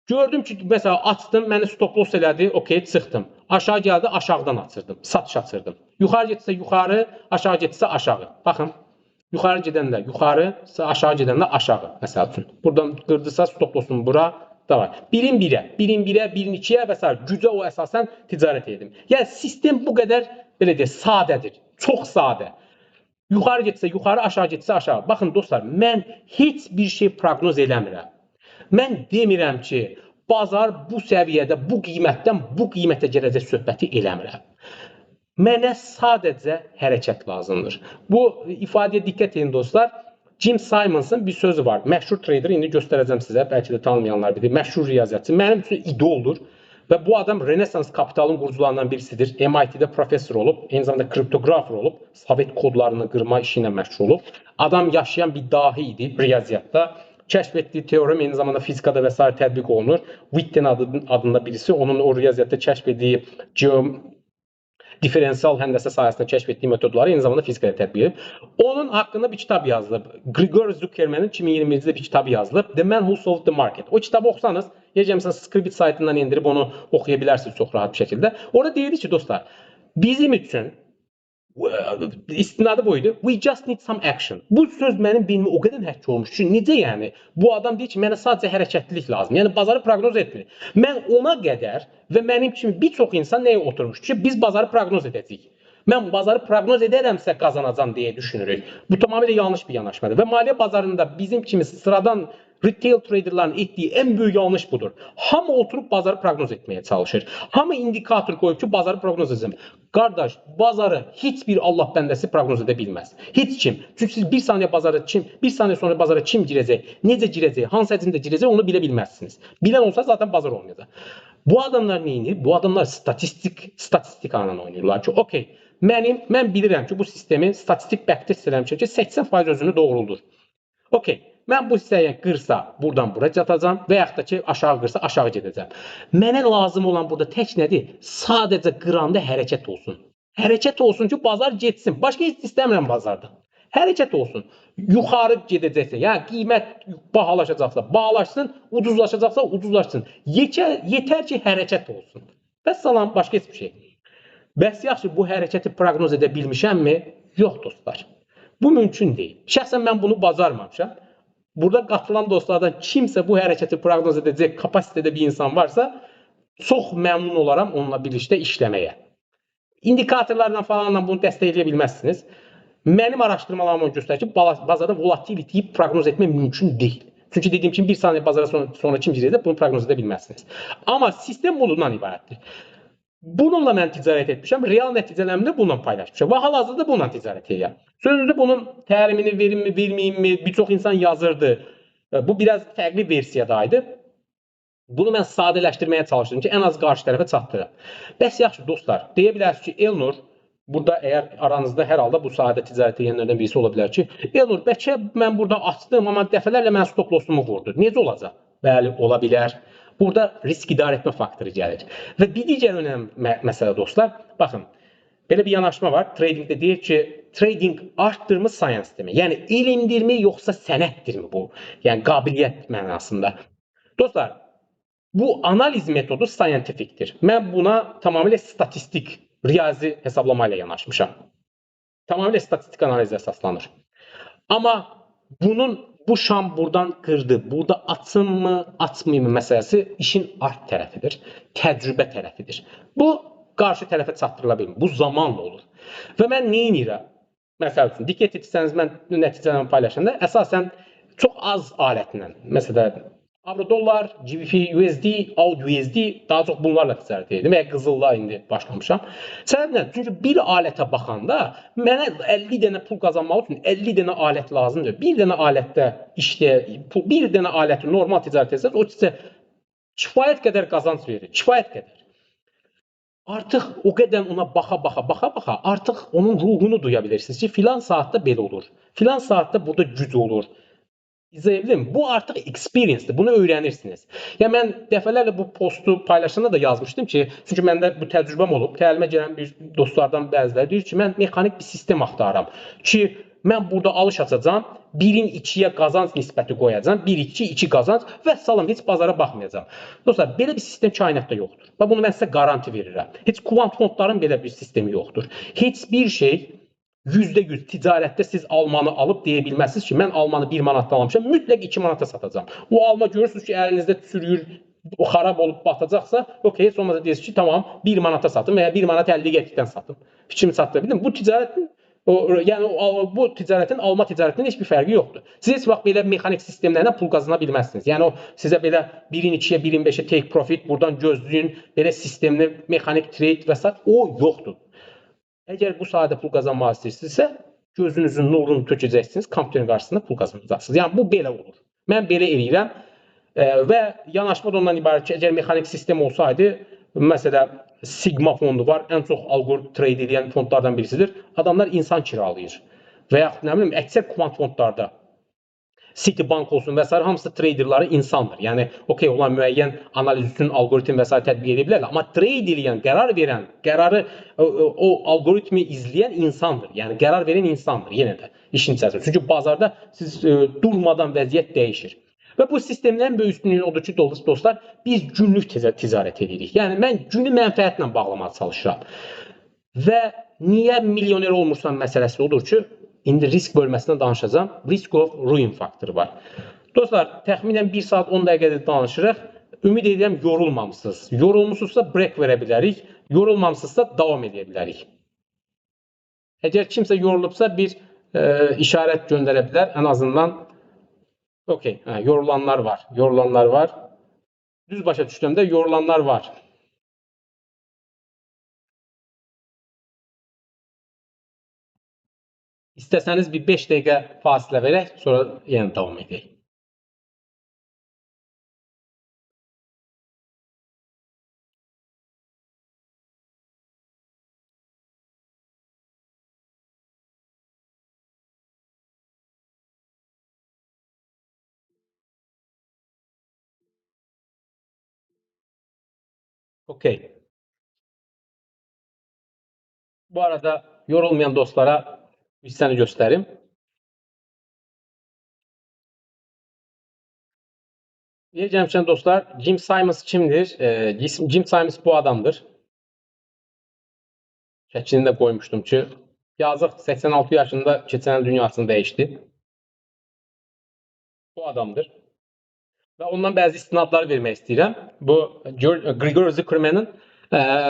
Gördüm ki, məsələn, açdım, məni stop loss elədi, okey, çıxdım. Aşağı gəldi, aşağıdan açırdım, satış açırdım. Yuxarı getsə yuxarı, aşağı getsə aşağı. Baxın. Yuxarı gedəndə yuxarı, aşağı gedəndə aşağı, məsəl üçün. Buradan qırdısa stop lossum bura da var. Birin birə, birin ikiyə və s. gücə o əsasən ticarət edim. Yəni sistem bu qədər belə deyək, sadədir. Çox sadə. Yuxarı getsə yuxarı, aşağı getsə aşağı. Baxın dostlar, mən heç bir şey proqnoz eləmirəm. Mən demirəm ki, bazar bu səviyyədə, bu qiymətdən bu qiymətə gələcək söhbəti eləmirəm. Mənə sadəcə hərəkət lazımdır. Bu ifadəyə diqqət edin dostlar. Jim Simons'ın bir sözü var. Məşhur trader, indi göstərəcəm sizə, bəlkə də tanımayanlar bilir. Məşhur riyaziyyatçı. Mənim üçün idoldur. Və bu adam Renesans kapitalın qurucularından birisidir. MIT-də professor olub, eyni zamanda kriptografer olub, sovet kodlarını qırma işi ilə məşğul olub. Adam yaşayan bir dahi idi riyaziyyatda. Kəşf etdiyi teorem eyni zamanda fizikada və s. tətbiq olunur. Witten adında birisi, onun o riyaziyyatda kəşf etdiyi diferensial həndəsə sahəsində kəşf etdiyi metodları eyni zamanda fizikada tətbiq edib. Onun haqqında bir kitab yazılıb. Grigor Zuckerman'ın 2020-ci bir kitabı yazılıb. The Man Who Solved the Market. O kitabı oxusanız, yecəmsən Scribd saytından indirib onu oxuya bilərsiniz çox rahat bir şəkildə. Orada deyirdi ki, dostlar, bizim üçün istinadı buydu. We just need some action. Bu söz mənim beynimə o qədər həkk olmuş ki, necə yəni? Bu adam deyir ki, mənə sadəcə hərəkətlilik lazım. Yəni bazarı proqnoz etmir. Mən ona qədər və mənim kimi bir çox insan nəyə oturmuş ki, biz bazarı proqnoz edəcəyik. Mən bazarı proqnoz edərəmsə qazanacam deyə düşünürük. Bu tamamilə yanlış bir yanaşmadır. Və maliyyə bazarında bizim kimi sıradan retail traderların etdiyi ən böyük yanlış budur. Hamı oturub bazarı proqnoz etməyə çalışır. Hamı indikator qoyub ki, bazarı proqnoz edəcəm. Qardaş, bazarı heç bir Allah bəndəsi proqnoz edə bilməz. Heç kim. Çünki siz bir saniyə sonra bazara kim girəcək, necə girəcək, hansı həcmdə girəcək onu bilə bilməzsiniz. Bilən olsa zaten bazar olmayacaq. Bu adamlar nə edir? Bu adamlar statistikanla oynayırlar ki, okey, mən bilirəm ki, bu sistemi statistik bəkdə eləmişəm ki, 80% özünü doğruldur. Okey. Mən bu hissəyə qırsa, buradan bura çatacam və yaxud da ki, aşağı qırsa, aşağı gedəcəm. Mənə lazım olan burada tək nədir? Sadəcə qıranda hərəkət olsun. Hərəkət olsun ki, bazar getsin. Başqa heç istəmirəm bazarda. Hərəkət olsun. Yuxarı gedəcəksə, yəni qiymət bahalaşacaqsa, bahalaşsın, ucuzlaşacaqsa, ucuzlaşsın. Yetər ki, hərəkət olsun. Bəs salam, başqa heç bir şey. Bəs yaxşı, bu hərəkəti proqnoz edə bilmişəmmi? Yox dostlar. Bu mümkün deyil. Şəxsən mən bunu bacarmamışam. Burada qatılan dostlardan kimsə bu hərəkəti proqnoz edəcək kapasitədə bir insan varsa, çox məmnun olaram onunla birlikdə işləməyə. İndikatorlarla falanla bunu dəstəkləyə bilməzsiniz. Mənim araşdırmalarım göstərir ki, bazarda volatility proqnoz etmək mümkün deyil. Çünki dediyim kimi bir saniyə bazara sonra kim girəcək, bunu proqnoz edə bilməzsiniz. Amma sistem bundan ibarətdir. Bununla mən ticarət etmişəm, real nəticələrimi də bununla paylaşmışam və hal-hazırda bununla ticarət edirəm. Sözdə bunun təlimini verimmi, verməyimmi, bir çox insan yazırdı. Bu biraz fərqli versiyadaydı. Bunu mən sadələşdirməyə çalışdım ki, ən az qarşı tərəfə çatdırım. Bəs yaxşı dostlar, deyə bilərsiniz ki, Elnur, burada əgər aranızda hər halda bu sahədə ticarət edənlərdən birisi ola bilər ki, Elnur, bəlkə mən burada açdım, amma dəfələrlə mən stop lossumu vurdu. Necə olacaq? Bəli, ola bilər. Burada risk idarə etmə faktoru gəlir. Və bir digər önəmli məsələ dostlar, baxın, belə bir yanaşma var. Tradingdə deyir ki, trading artdırmı, science-dirmi? Yəni elmdirmi, yoxsa sənətdirmi bu? Yəni qabiliyyət mənasında. Dostlar, bu analiz metodu scientificdir. Mən buna tamamilə statistik, riyazi hesablama ilə yanaşmışam. Tamamilə statistik analizə əsaslanır. Amma bu şam buradan qırdı. Burada açınmı, açmayımı məsələsi işin art tərəfidir, təcrübə tərəfidir. Bu qarşı tərəfə çatdırıla bilmir. Bu zamanla olur. Və mən nə edirəm? Məsəl üçün, diqqət etsəniz, mən nəticələrimi paylaşanda əsasən çox az alətlə, məsələn, Avro-dollar, GBP, USD, AUD-USD daha çox bunlarla ticarət edirdim və qızılla indi başlamışam. Səbəb nədir? Çünki bir alətə baxanda mənə 50 dənə pul qazanmaq üçün 50 dənə alət lazımdır. Bir dənə alətdə bir dənə aləti normal ticarət etsəz, o sizə kifayət qədər qazanc verir. Kifayət qədər. Artıq o qədər ona baxa artıq onun ruhunu duya bilirsiniz ki, filan saatda belə olur. Filan saatda burada güc olur. İzah edebildim. Bu artıq experience-dir. Bunu öyrənirsiniz. Ya mən dəfələrlə bu postu paylaşanda da yazmışdım ki, çünki məndə bu təcrübəm olub. Təlimə gələn bir dostlardan bəziləri deyir ki, mən mexanik bir sistem axtarıram ki, mən burada alış açacağam, 1-in 2-yə qazanc nisbəti qoyacağam, 1-2, 2 qazanc və salam heç bazara baxmayacağam. Dostlar, belə bir sistem kainatda yoxdur. Və bunu mən sizə garanti verirəm. Heç kvant fondların belə bir sistemi yoxdur. Heç bir şey %100 ticarətdə siz almanı alıb deyə bilməzsiniz ki, mən almanı 1 manatdan almışam, mütləq 2 manata satacağam. O alma görürsünüz ki, əlinizdə çürüyür, o xarab olub batacaqsa, okey, heç olmasa deyirsiniz ki, tamam, 1 manata satım və ya 1 manat 50 qəpikdən satım. Fikrimi çatdıra bildim. Bu ticarətin bu ticarətin alma ticarətindən heç bir fərqi yoxdur. Siz heç vaxt belə mexanik sistemlərlə pul qazana bilməzsiniz. Yəni o sizə belə 1-in 2-yə, 1-in 5-ə take profit, buradan gözləyin, belə sistemli mexanik trade və s. o yoxdur. Əgər bu sahədə pul qazanmaq istəyirsinizsə, gözünüzün nurunu tökəcəksiniz, kompüterin qarşısında pul qazanacaqsınız. Yəni bu belə olur. Mən belə eləyirəm və yanaşma da ondan ibarət ki, əgər mexanik sistem olsaydı, məsələn, Sigma fondu var, ən çox alqoritm trade edən fondlardan birisidir. Adamlar insan kiralayır və yaxud nə bilim, əksər kvant fondlarda Citibank olsun və s. hamısı traderları insandır. Yəni okey, onlar müəyyən analiz üçün alqoritm və s. tətbiq edə bilərlər, amma trade edən, qərar verən, qərarı o alqoritmi izləyən insandır. Yəni qərar verən insandır yenə də işin içərisində. Çünki bazarda siz durmadan vəziyyət dəyişir. Və bu sistemlərin böyük üstünlüyü odur ki, dostlar, biz günlük ticarət edirik. Yəni mən günü mənfəətlə bağlamağa çalışıram. Və niyə milyoner olmursan məsələsi odur ki, İndi risk bölməsində danışacağım. Risk of ruin faktoru var. Dostlar, təxminən 1 saat 10 dəqiqədə danışırıq. Ümid edirəm yorulmamısınız. Yorulmusunuzsa break verə bilərik. Yorulmamısınızsa davam edə bilərik. Əgər kimsə yorulubsa bir işarət göndərə bilər. Ən azından okey, yorulanlar var. Yorulanlar var. Düz başa düşdüyümdə yorulanlar var. İstəsəniz bir 5 dəqiqə fasilə verək, sonra yenə davam edək. Okey. Bu arada yorulmayan dostlara hissəni göstərim. Diyeceğim dostlar, Jim Simons kimdir? Jim Simons bu adamdır. Şəklini də qoymuşdum ki, yazıq 86 yaşında keçən dünyasını dəyişdi. Bu adamdır. Və ondan bəzi istinadlar vermək istəyirəm. Bu Grigor Zuckerman'ın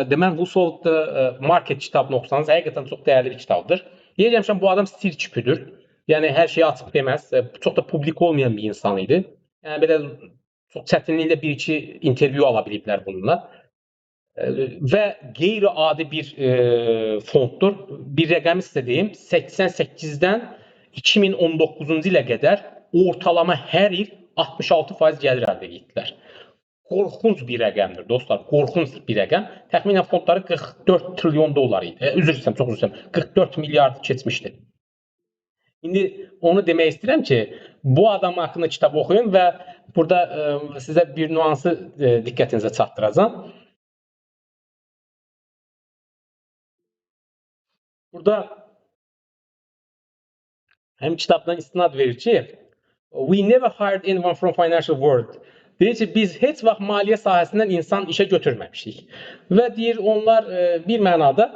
The Man Who Sold the Market kitabını oxusanız həqiqətən çox dəyərli bir kitabdır. Deyəcəm bu adam stil küpüdür. Yəni hər şeyi açıq deməz. Çox da publik olmayan bir insan idi. Yəni belə çox çətinliklə bir-iki intervyu ala biliblər bununla. Və qeyri-adi bir fonddur. Bir rəqəmi sizə deyim. 88-dən 2019-cu ilə qədər ortalama hər il 66% gəlir əldə etdilər. Qorxunc bir rəqəmdir dostlar, qorxunc bir rəqəm. Təxminən fondları 44 trilyon dollar idi. Üzr istəyirəm, çox üzr istəyirəm. 44 milyard keçmişdi. İndi onu demək istəyirəm ki, bu adam haqqında kitab oxuyun və burada sizə bir nüansı diqqətinizə çatdıracağam. Burada həm kitabdan istinad verir ki, we never hired anyone from financial world. Deyir ki, biz heç vaxt maliyyə sahəsindən insan işə götürməmişik. Və deyir, onlar bir mənada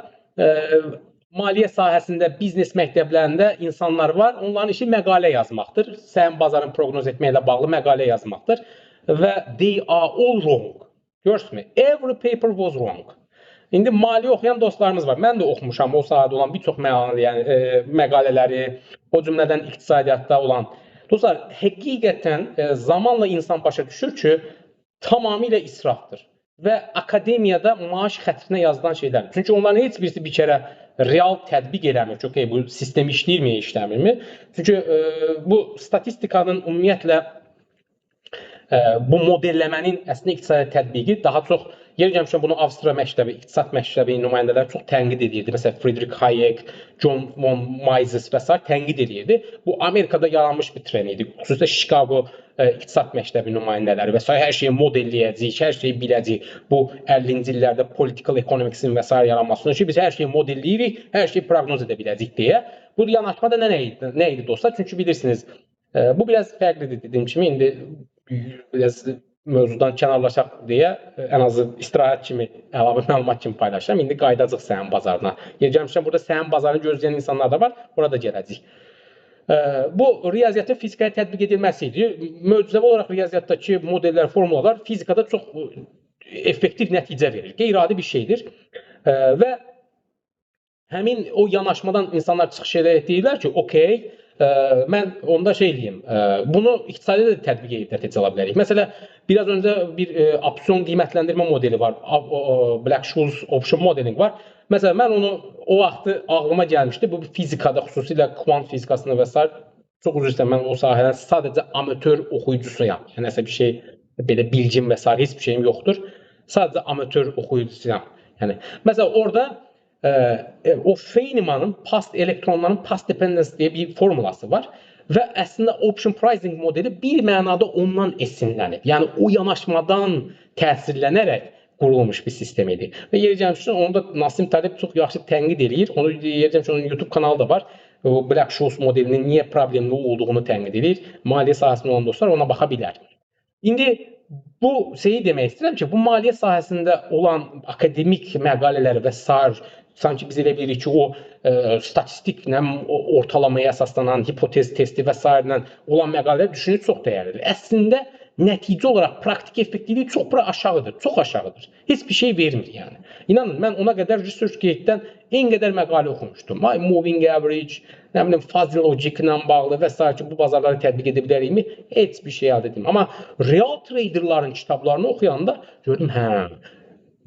maliyyə sahəsində, biznes məktəblərində insanlar var. Onların işi məqalə yazmaqdır. Səhəm bazarını proqnoz etməklə bağlı məqalə yazmaqdır. Və they are all wrong. Görürsünüz, every paper was wrong. İndi maliyyə oxuyan dostlarımız var. Mən də oxumuşam o sahədə olan bir çox məqalələri, o cümlədən iqtisadiyyatda olan. Dostlar, həqiqətən zamanla insan başa düşür ki, tamamilə israfdır. Və akademiyada maaş xətrinə yazılan şeylər. Çünki onların heç birisi bir kərə real tətbiq eləmir ki, okay, bu sistem işləyirmi, işləmirmi? Çünki bu statistikanın ümumiyyətlə bu modelləmənin əslində iqtisadi tətbiqi daha çox yer gəlmişkən bunu Avstriya məktəbi, iqtisad məktəbi nümayəndələri çox tənqid edirdi. Məsələn, Friedrich Hayek, John von Mises və s. tənqid edirdi. Bu Amerikada yaranmış bir trend idi. Xüsusilə Chicago iqtisad məktəbi nümayəndələri və s. hər şeyi modelləyəcəyik, hər şeyi biləcəyik. Bu 50-ci illərdə political economics'in və s. yaranmasının ki, biz hər şeyi modelləyirik, hər şeyi proqnoz edə biləcəyik deyə. Bu yanaşma da nə idi dostlar? Çünki bilirsiniz, bu biraz fərqlidir dediyim kimi. İndi biraz mövzudan kənarlaşaq deyə ən azı istirahət kimi, əlavə məlumat kimi paylaşıram. İndi qayıdacaq səhəm bazarına. Gəlmişəm, burada səhəm bazarını gözləyən insanlar da var. Orada gələcək. Bu riyaziyyatın fizikaya tətbiq edilməsi idi. Möcüzəvi olaraq riyaziyyatdakı modellər, formulalar fizikada çox effektiv nəticə verir. Qeyri-adi bir şeydir. Və həmin o yanaşmadan insanlar çıxış edərək deyirlər ki, okey, mən onda şey eləyim, bunu iqtisadiyyata da tətbiq edib nəticə ala bilərik. Məsələn, biraz öncə bir opsiyon qiymətləndirmə modeli var, Black-Scholes option modeling var. Məsələn, mən onu o vaxtı ağlıma gəlmişdi, bu fizikada, xüsusilə kvant fizikasında və s. Çox üzr istəyirəm, mən o sahədən sadəcə amatör oxuyucusuyam. Yəni, nəsə bir şey, belə bilgim və s. heç bir şeyim yoxdur. Sadəcə amatör oxuyucusuyam. Yəni, məsələn, orada o Feynman'ın elektronların past dependence deyə bir formulası var və əslində option pricing modeli bir mənada ondan esinlənib. Yəni o yanaşmadan təsirlənərək qurulmuş bir sistem idi. Və yeri gəlmişkən onu da Nasim Talib çox yaxşı tənqid eləyir. Onu yeri gəlmişkən onun YouTube kanalı da var. O Black-Scholes modelinin niyə problemli olduğunu tənqid edir. Maliyyə sahəsində olan dostlar ona baxa bilər. İndi bu şeyi demək istəyirəm ki, bu maliyyə sahəsində olan akademik məqalələri və s. sanki biz elə bilirik ki, o statistiklə, ortalamaya əsaslanan hipotez testi və s. olan məqalələr düşünür çox dəyərlidir. Əslində nəticə olaraq praktik effektivliyi çox aşağıdır, çox aşağıdır. Heç bir şey vermir yəni. İnanın, mən ona qədər ResearchGate-dən en qədər məqalə oxumuşdum. Moving average, nə bilim, fuzzy logic ilə bağlı və s. ki, bu bazarları tətbiq edə bilərikmi? Heç bir şey əldə etdim. Amma real traderların kitablarını oxuyanda gördüm,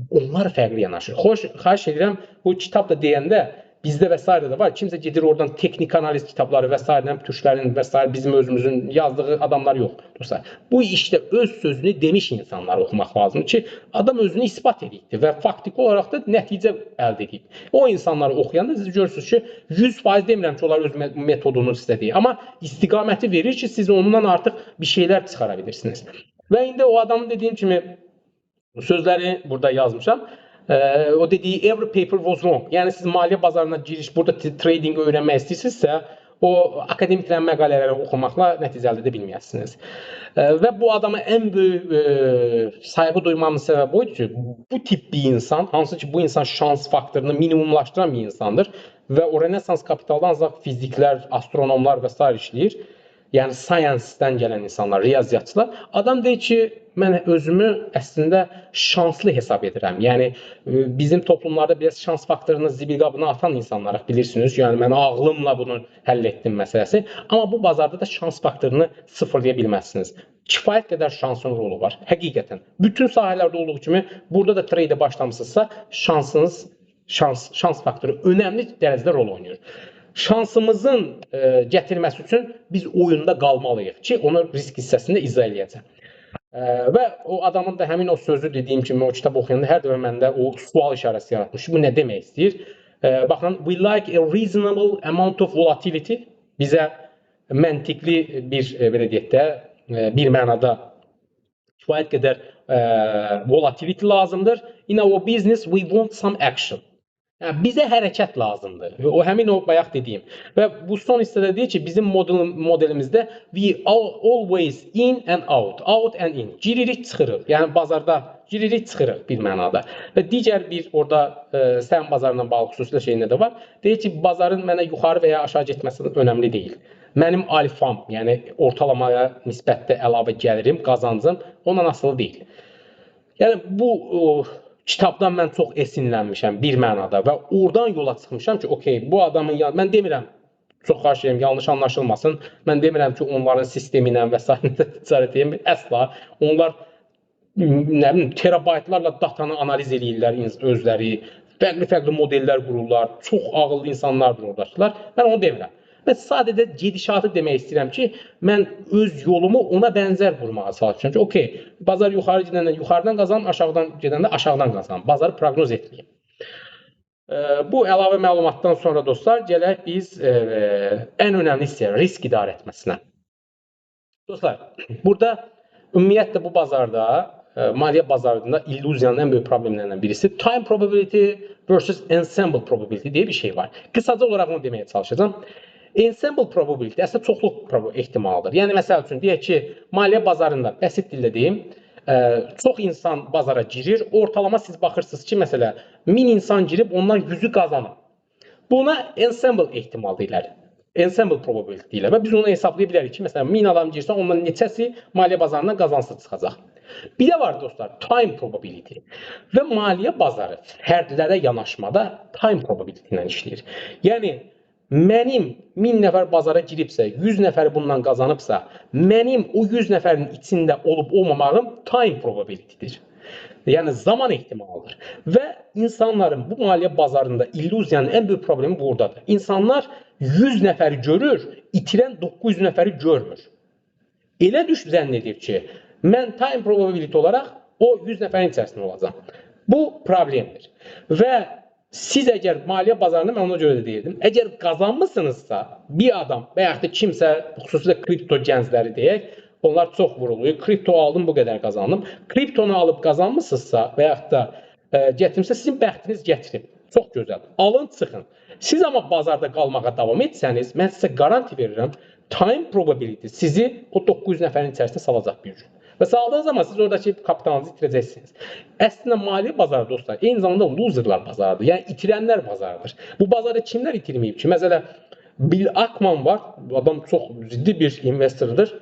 onlar fərqli yanaşır. Xahiş edirəm, bu kitab da deyəndə bizdə və s. də var. Kimsə gedir oradan texnik analiz kitabları və s. türklərin və s. bizim özümüzün yazdığı adamlar yox. Dostlar, bu işdə öz sözünü demiş insanlar oxumaq lazımdır ki, adam özünü isbat edibdir və faktiki olaraq da nəticə əldə edib. O insanları oxuyanda siz görürsünüz ki, 100% demirəm ki, onlar öz metodunu istədiyi, amma istiqaməti verir ki, siz ondan artıq bir şeylər çıxara bilirsiniz. Və indi o adamın dediyim kimi sözləri burada yazmışam. O dediyi every paper was wrong. Yəni siz maliyyə bazarına giriş, burada trading öyrənmək istəyirsinizsə, o akademiklərin məqalələrini oxumaqla nəticə əldə edə bilməyəsiniz. Və bu adama ən böyük sayğı duymamın səbəbi oydu ki, bu tip bir insan, hansı ki bu insan şans faktorunu minimumlaşdıran bir insandır və o Renesans kapitalda ancaq fiziklər, astronomlar və s. işləyir. Yəni science-dən gələn insanlar, riyaziyyatçılar. Adam deyir ki, mən özümü əslində şanslı hesab edirəm. Yəni bizim toplumlarda biraz şans faktorunu zibil qabına atan insanlar bilirsiniz. Yəni mən ağlımla bunu həll etdim məsələsi. Amma bu bazarda da şans faktorunu sıfırlaya bilməzsiniz. Kifayət qədər şansın rolu var. Həqiqətən. Bütün sahələrdə olduğu kimi burada da trade başlamısınızsa şans faktoru önəmli dərəcədə rol oynayır. Şansımızın gətirməsi üçün biz oyunda qalmalıyıq ki, onu risk hissəsində izah eləyəcəm. Və o adamın da həmin o sözü dediyim kimi o kitab oxuyanda hər dəfə məndə o sual işarəsi yaratmış. Bu nə demək istəyir? Baxın, we like a reasonable amount of volatility. Bizə məntiqli bir, belə deyək də, bir mənada kifayət qədər volatility lazımdır. In our business, we want some action. Yəni, bizə hərəkət lazımdır. O həmin o bayaq dediyim. Və bu son hissədə deyir ki, bizim modelimizdə we always in and out, out and in. Giririk, çıxırıq. Yəni bazarda giririk, çıxırıq bir mənada. Və digər bir orada səhəm bazarından bağlı xüsusilə şeyində də var. Deyir ki, bazarın mənə yuxarı və ya aşağı getməsi önəmli deyil. Mənim alfam, yəni ortalamaya nisbətdə əlavə gəlirim, qazancım ondan asılı deyil. Yəni bu kitabdan mən çox esinlənmişəm bir mənada və oradan yola çıxmışam ki, okey, bu adamın mən demirəm, çox xahiş edirəm, yanlış anlaşılmasın. Mən demirəm ki, onların sistemi ilə və s. ticarət edir. Əsla. Onlar nə bilim terabaytlarla datanı analiz eləyirlər özləri. Fərqli modellər qururlar. Çox ağıllı insanlardır oradakılar. Mən onu demirəm. Mən sadəcə gedişatı demək istəyirəm ki, mən öz yolumu ona bənzər qurmağa çalışıram ki, okey, bazar yuxarı gedəndə yuxarıdan qazanım, aşağıdan gedəndə aşağıdan qazanım. Bazarı proqnoz etməyim. Bu əlavə məlumatdan sonra dostlar, gələk biz ən önəmli hissəyə, risk idarə etməsinə. Dostlar, burada ümumiyyətlə bu bazarda, maliyyə bazarında illüziyanın ən böyük problemlərindən birisi time probability versus ensemble probability deyə bir şey var. Qısaca olaraq onu deməyə çalışacağım. Ensemble probability əslində çoxluq ehtimalıdır. Yəni, məsəl üçün, deyək ki, maliyyə bazarında, bəsit dildə deyim, çox insan bazara girir, ortalama siz baxırsınız ki, məsələ, 1000 insan girib, ondan 100'ü qazanır. Buna ensemble ehtimal deyilər. Ensemble probability deyilər və biz onu hesablaya bilərik ki, məsələn, 1000 adam girsə, ondan neçəsi maliyyə bazarından qazansız çıxacaq. Bir də var, dostlar, time probability və maliyyə bazarı fərdlərə yanaşmada time probability ilə işləyir. Yəni, mənim 1000 nəfər bazara giribsə, 100 nəfəri bundan qazanıbsa, mənim o 100 nəfərin içində olub-olmamağım time probability'dir. Yəni zaman ehtimalıdır. Və insanların bu maliyyə bazarında illüziyanın ən böyük problemi buradadır. İnsanlar 100 nəfəri görür, itirən 900 nəfəri görmür. Elə zənn edir ki, mən time probability olaraq o 100 nəfərin içərisində olacaq. Bu problemdir. Və siz əgər maliyyə bazarında, mən ona görə də deyirdim, əgər qazanmısınızsa, bir adam və yaxud da kimsə, xüsusilə kripto gəncləri deyək, onlar çox vuruluyur, kripto aldım, bu qədər qazandım. Kriptonu alıb qazanmısınızsa və yaxud da gətirmişsə, sizin bəxtiniz gətirib. Çox gözəl. Alın, çıxın. Siz amma bazarda qalmağa davam etsəniz, mən sizə garanti verirəm, time probability sizi o 900 nəfərin içərisində salacaq bir gün. Və saldığınız zaman siz oradakı kapitalınızı itirəcəksiniz. Əslində maliyyə bazarı dostlar, eyni zamanda loserlar bazarıdır. Yəni itirənlər bazarıdır. Bu bazarda kimlər itirməyib ki? Məsələn, Bill Ackman var. Bu adam çox ciddi bir investordur.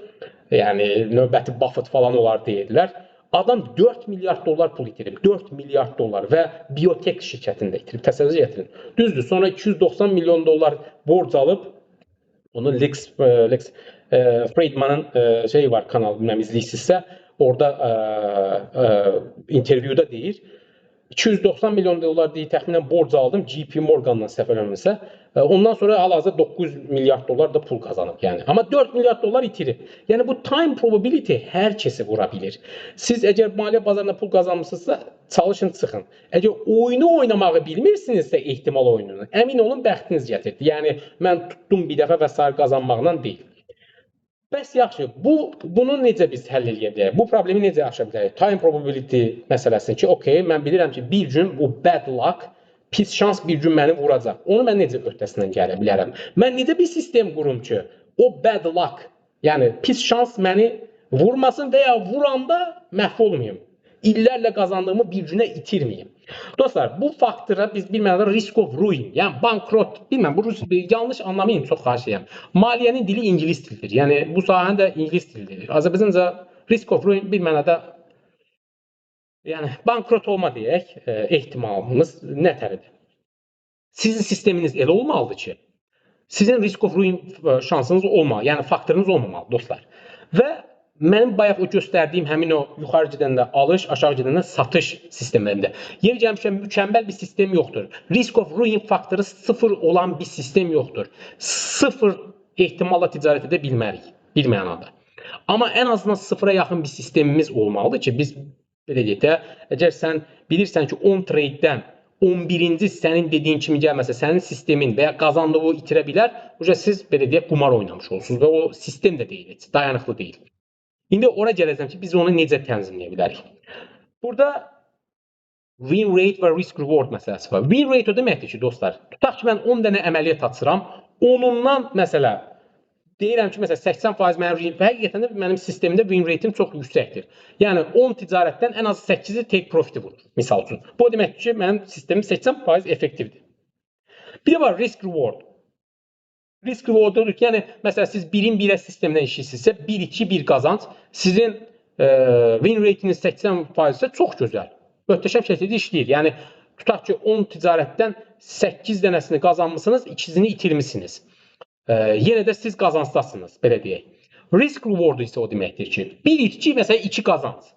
Yəni növbəti Buffett falan olar deyirlər. Adam 4 milyard dollar pul itirib. 4 milyard dollar və biotek şirkətində itirib. Təsəvvür gətirin. Düzdür. Sonra 290 milyon dollar borc alıb onu Lex Friedman'ın şeyi var, kanal bilmem izləyirsinizsə, orada intervyuda deyir, 290 milyon dollar deyir, təxminən borc aldım JP Morgan'dan səhv eləmirəmsə. Ondan sonra hal-hazırda 900 milyard dollar da pul qazanıb yəni. Amma 4 milyard dollar itirib. Yəni bu time probability hər kəsi vura bilir. Siz əgər maliyyə bazarında pul qazanmısınızsa, çalışın, çıxın. Əgər oyunu oynamağı bilmirsinizsə, ehtimal oyununu, əmin olun bəxtiniz gətirdi. Yəni mən tutdum bir dəfə və sair qazanmaqla deyil. Bəs yaxşı, bunu necə biz həll edə bilərik? Bu problemi necə aşa bilərik? Time probability məsələsini ki, okey, mən bilirəm ki, bir gün bu bad luck, pis şans bir gün məni vuracaq. Onu mən necə öhdəsindən gələ bilərəm? Mən necə bir sistem qurum ki, o bad luck, yəni pis şans məni vurmasın və ya vuranda məhv olmayım. İllərlə qazandığımı bir günə itirməyim. Dostlar, bu faktora biz bir mənada risk of ruin, yəni bankrot, bilməm, bu yanlış anlamayın, çox xahiş edirəm. Maliyyənin dili ingilis dilidir. Yəni bu sahənin də ingilis dilidir. Azərbaycanca risk of ruin bir mənada yəni bankrot olma deyək, ehtimalımız nətəridir? Sizin sisteminiz elə olmalıdır ki, sizin risk of ruin şansınız olmalı, yəni faktorunuz olmamalı dostlar. Və mənim bayaq o göstərdiyim həmin o yuxarı gedəndə alış, aşağı gedəndə satış sistemlərində yer gəlmişəm mükəmməl bir sistem yoxdur. Risk of ruin faktoru 0 olan bir sistem yoxdur. 0 ehtimalla ticarət edə bilmərik bir mənada. Amma ən azından 0-a yaxın bir sistemimiz olmalıdır ki, biz belə deyək də, əgər sən bilirsən ki 10 trade-dən 11-ci sənin dediyin kimi gəlməsə, sənin sistemin və ya qazandığı itirə bilər, siz belə deyək qumar oynamış olursunuz və o sistem də deyil, dayanıqlı deyil. İndi ora gələcəm ki, biz onu necə tənzimləyə bilərik. Burada win rate və risk reward məsələsi var. Win rate o deməkdir ki, dostlar, tutaq ki, mən 10 dənə əməliyyat açıram, onundan məsələ deyirəm ki, məsələn 80% mənim və həqiqətən də mənim sistemimdə win rate'im çox yüksəkdir. Yəni 10 ticarətdən ən az 8-i take profit vurur, misal üçün. Bu deməkdir ki, mənim sistemim 80% effektivdir. Bir də var risk reward. Risk reward odur ki, yəni məsələn siz 1-in 1-ə sistemdən işləyirsinizsə, 1-2-1 qazanc sizin win rate'iniz 80% isə çox gözəl. Möhtəşəm şəkildə işləyir. Yəni tutaq ki, 10 ticarətdən 8 dənəsini qazanmısınız, 2-sini itirmisiniz. Yenə də siz qazancdasınız, belə deyək. Risk reward isə o deməkdir ki, 1-2 məsələn 2 qazanc.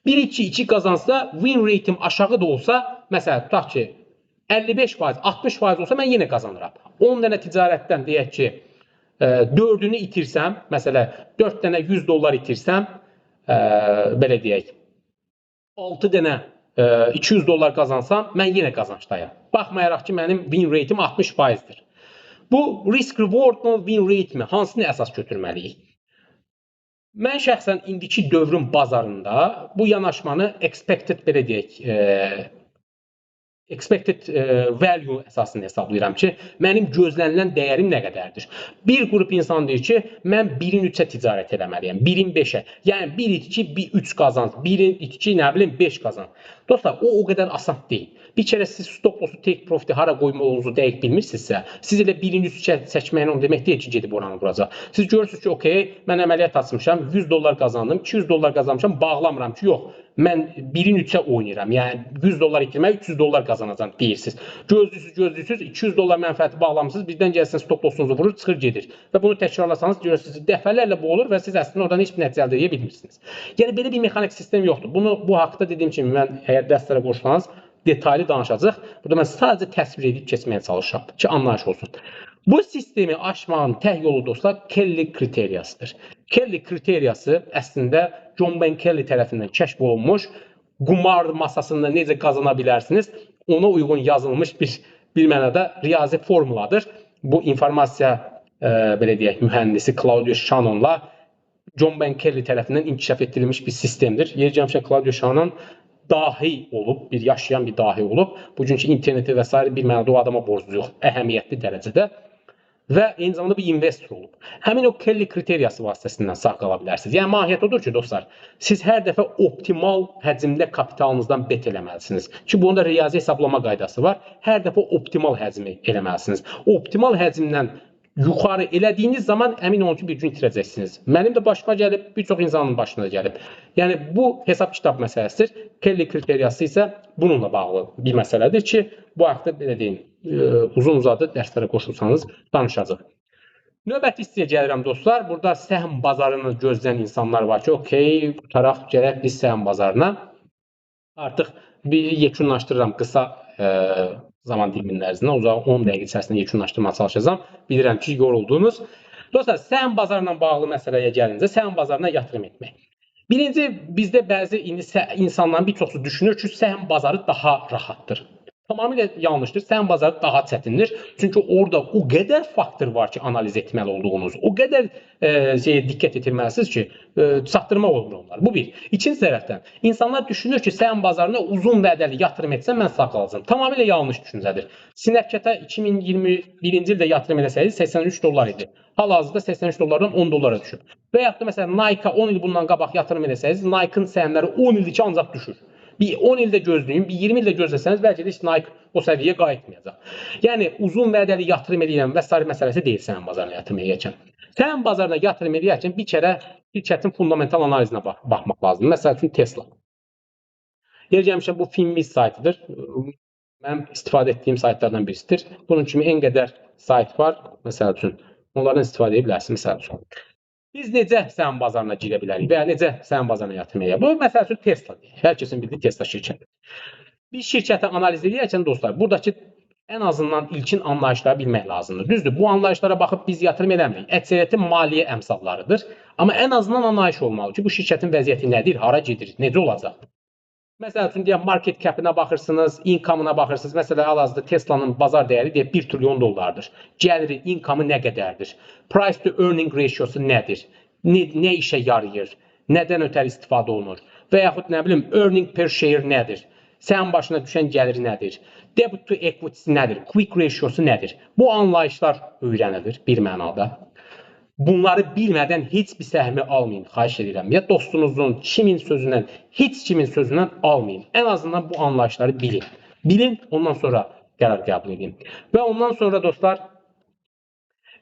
1-2 qazancda win rate'im aşağı da olsa, məsələn tutaq ki 55%, 60% olsa mən yenə qazanıram. 10 dənə ticarətdən deyək ki, 4-ünü itirsəm, məsələn 4 dənə $100 itirsəm, belə deyək, 6 dənə $200 qazansam, mən yenə qazancdayım. Baxmayaraq ki, mənim win rate'im 60%-dir. Bu risk reward-mı, win rate-mi, hansını əsas götürməliyik? Mən şəxsən indiki dövrün bazarında bu yanaşmanı expected, belə deyək, expected value əsasında hesablayıram ki, mənim gözlənilən dəyərim nə qədərdir? Bir qrup insan deyir ki, mən 1-in 3-ə ticarət eləməliyəm, 1-in 5-ə. Yəni 1-2, 3 qazanc, 1-in 2, nə bilim 5 qazanc. Dostlar, o qədər asan deyil. Bir kərə siz stop loss'u take profit'i hara qoymalığınızı dəqiq bilmirsinizsə, siz elə 1-in 3-ə seçməyin onu demək deyil ki, gedib oranı vuracaq. Siz görürsünüz ki, okey, mən əməliyyat açmışam, $100 qazandım, $200 qazanmışam, bağlamıram ki, yox. Mən 1-in 3-ə oynayıram. Yəni $100 itirmək, $300 qazanacam deyirsiniz. Gözlürsüz, $200 mənfəəti bağlamısınız, birdən gəlsin stop lossunuzu vurur, çıxır gedir. Və bunu təkrarlasanız görürsünüz, dəfələrlə bu olur və siz əslində oradan heç bir nəticə əldə edə bilmirsiniz. Yəni belə bir mexanik sistem yoxdur. Bu haqqda dediyim kimi mən əgər dərslərə qoşulanız detaylı danışacaq. Burada mən sadəcə təsvir edib keçməyə çalışacağam ki, anlayış olsun. Bu sistemi aşmağın tək yolu dostlar Kelly kriteriyasıdır. Kelly kriteriyası əslində John Ben Kelly tərəfindən kəşf olunmuş qumar masasında necə qazana bilərsiniz ona uyğun yazılmış bir mənada riyazi formuladır. Bu informasiya belə deyək mühəndisi Claudio Shannon'la John Ben Kelly tərəfindən inkişaf etdirilmiş bir sistemdir. Yer gəlmişkən Claudio Shannon dahi olub, bir yaşayan bir dahi olub. Bugünkü interneti və s. bir mənada o adama borcluyuq əhəmiyyətli dərəcədə. Və eyni zamanda bir investor olub. Həmin o Kelly kriteriyası vasitəsindən sağ qala bilərsiniz. Yəni mahiyyət odur ki, dostlar, siz hər dəfə optimal həcmdə kapitalınızdan bet eləməlisiniz. Ki, bunun da riyazi hesablama qaydası var. Hər dəfə optimal həcmi eləməlisiniz. Optimal həcmdən yuxarı elədiyiniz zaman əmin olun ki, bir gün itirəcəksiniz. Mənim də başıma gəlib, bir çox insanın başına da gəlib. Yəni bu hesab kitab məsələsidir. Kelly kriteriyası isə bununla bağlı bir məsələdir ki, bu haqda belə deyin, uzun-uzadı dərslərə qoşulsanız danışacaq. Növbəti hissəyə gəlirəm dostlar. Burada səhm bazarını gözləyən insanlar var ki, okey, tutaraq gələk biz səhm bazarına. Artıq bir yekunlaşdırıram qısa zaman diliminin ərzində, uzaq 10 dəqiqə içərisində yekunlaşdırmaya çalışacağam. Bilirəm ki, yoruldunuz. Dostlar, səhm bazarına bağlı məsələyə gəlincə, səhm bazarına yatırım etmək. Birinci, bizdə bəzi insanların bir çoxu düşünür ki, səhm bazarı daha rahatdır. tamamilə yanlışdır. Səhm bazarı daha çətindir. Çünki orada o qədər faktor var ki, analiz etməli olduğunuz. O qədər diqqət yetirməlisiniz ki, çatdırmaq olmur onlar. Bu bir. İkinci tərəfdən insanlar düşünür ki, səhm bazarına uzun vədəli yatırım etsəm mən sağ qalacağam. Tamamilə yanlış düşüncədir. Snapchat-a 2021-ci ildə yatırım etsəydiniz 83 dollar idi. Hal-hazırda 83 dollardan 10 dollara düşüb. Və yaxud da məsələn Nike-a 10 il bundan qabaq yatırım etsəydiniz, Nike-ın səhmləri 10 ildir ki, ancaq düşür. Bir 10 ildə gözləyin, bir 20 ildə gözləsəniz bəlkə də Nike o səviyyəyə qayıtmayacaq. Yəni uzun vədəli yatırım edirəm və sair məsələsi deyil səhm bazarına yatırım edirkən. Səhm bazarına yatırım edirkən bir kərə şirkətin fundamental analizinə baxmaq lazımdır. Məsəl üçün Tesla. Yer gəlmişəm bu Finviz saytıdır. Mənim istifadə etdiyim saytlardan birisidir. Bunun kimi en qədər sayt var. Məsəl üçün onlardan istifadə edə bilərsiniz. Məsəl üçün. Biz necə səhm bazarına girə bilərik və ya necə səhm bazarına yatırım edə bilərik? Bu məsəl üçün Tesla deyək. Hər kəsin bildiyi Tesla şirkəti. Bir şirkəti analiz edərkən dostlar, buradakı ən azından ilkin anlayışları bilmək lazımdır. Düzdür, bu anlayışlara baxıb biz yatırım edəmirik. Əksəriyyəti maliyyə əmsallarıdır. Amma ən azından anlayış olmalı ki, bu şirkətin vəziyyəti nədir, hara gedir, necə olacaq? Məsəl üçün deyək, market cap-ına baxırsınız, income-ına baxırsınız. Məsələn, hal-hazırda Tesla-nın bazar dəyəri deyək 1 trilyon dollardır. Gəliri, income-ı nə qədərdir? Price to earning ratio-su nədir? Nə işə yarayır? Nədən ötəri istifadə olunur? Və yaxud nə bilim, earning per share nədir? Səhm başına düşən gəliri nədir? Debt to equity nədir? Quick ratio-su nədir? Bu anlayışlar öyrənilir bir mənada. Bunları bilmədən heç bir səhmi almayın, xahiş edirəm. Ya dostunuzun, kimin sözündən, heç kimin sözündən almayın. Ən azından bu anlayışları bilin. Bilin, ondan sonra qərar qəbul edin. Və ondan sonra dostlar,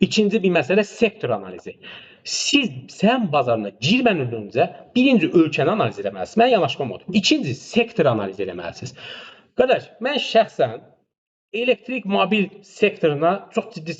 ikinci bir məsələ sektor analizi. Siz səhm bazarına girmədən öncə birinci ölkəni analiz etməlisiniz. Mən yanaşmam odur. İkinci sektor analiz etməlisiniz. Qardaş, mən şəxsən elektrik mobil sektoruna çox ciddi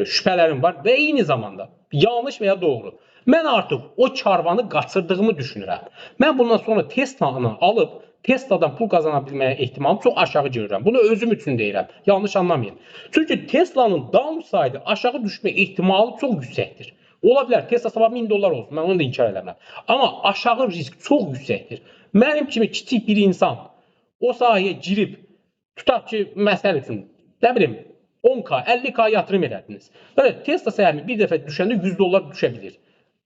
şübhələrim var və eyni zamanda yanlış və ya doğru. Mən artıq o karvanı qaçırdığımı düşünürəm. Mən bundan sonra Tesla'nı alıb Tesla'dan pul qazana bilməyə ehtimalım çox aşağı görürəm. Bunu özüm üçün deyirəm. Yanlış anlamayın. Çünki Tesla'nın downside aşağı düşmə ehtimalı çox yüksəkdir. Ola bilər Tesla sabah 1000 dollar olsun. Mən onu da inkar eləmirəm. Amma aşağı risk çox yüksəkdir. Mənim kimi kiçik bir insan o sahəyə girib tutaq ki, məsəl üçün, nə bilim, 10K, 50K yatırım edərdiniz. Böyle Tesla səhəmi bir dəfə düşəndə 100 dollar düşə bilir.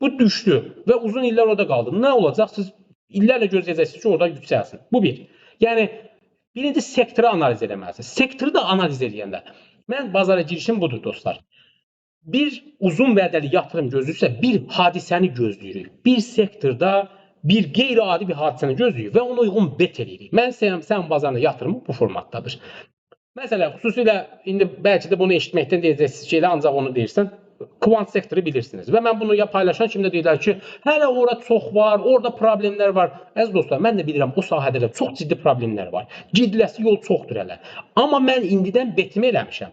Bu düşdü və uzun illər orada qaldı. Nə olacaq? Siz illərlə gözləyəcəksiniz ki, orada yüksəlsin. Bu bir. Yəni, birinci sektoru analiz edəməlisiniz. Sektoru da analiz edəndə. Mən bazara girişim budur, dostlar. Bir uzun vədəli yatırım gözləyirsə, bir hadisəni gözləyirik. Bir sektorda bir qeyri-adi bir hadisəni gözləyirik və ona uyğun bet edirik. Mən səhm bazarına yatırımı bu formatdadır. Məsələn, xüsusilə indi bəlkə də bunu eşitməkdən deyəcəksiniz ki, ancaq onu deyirsən, kvant sektoru bilirsiniz. Və mən bunu paylaşan kimi də deyirlər ki, hələ orada çox var, orada problemlər var. Əziz dostlar, mən də bilirəm, o sahədə də çox ciddi problemlər var. Gediləsi yol çoxdur hələ. Amma mən indidən betimi eləmişəm.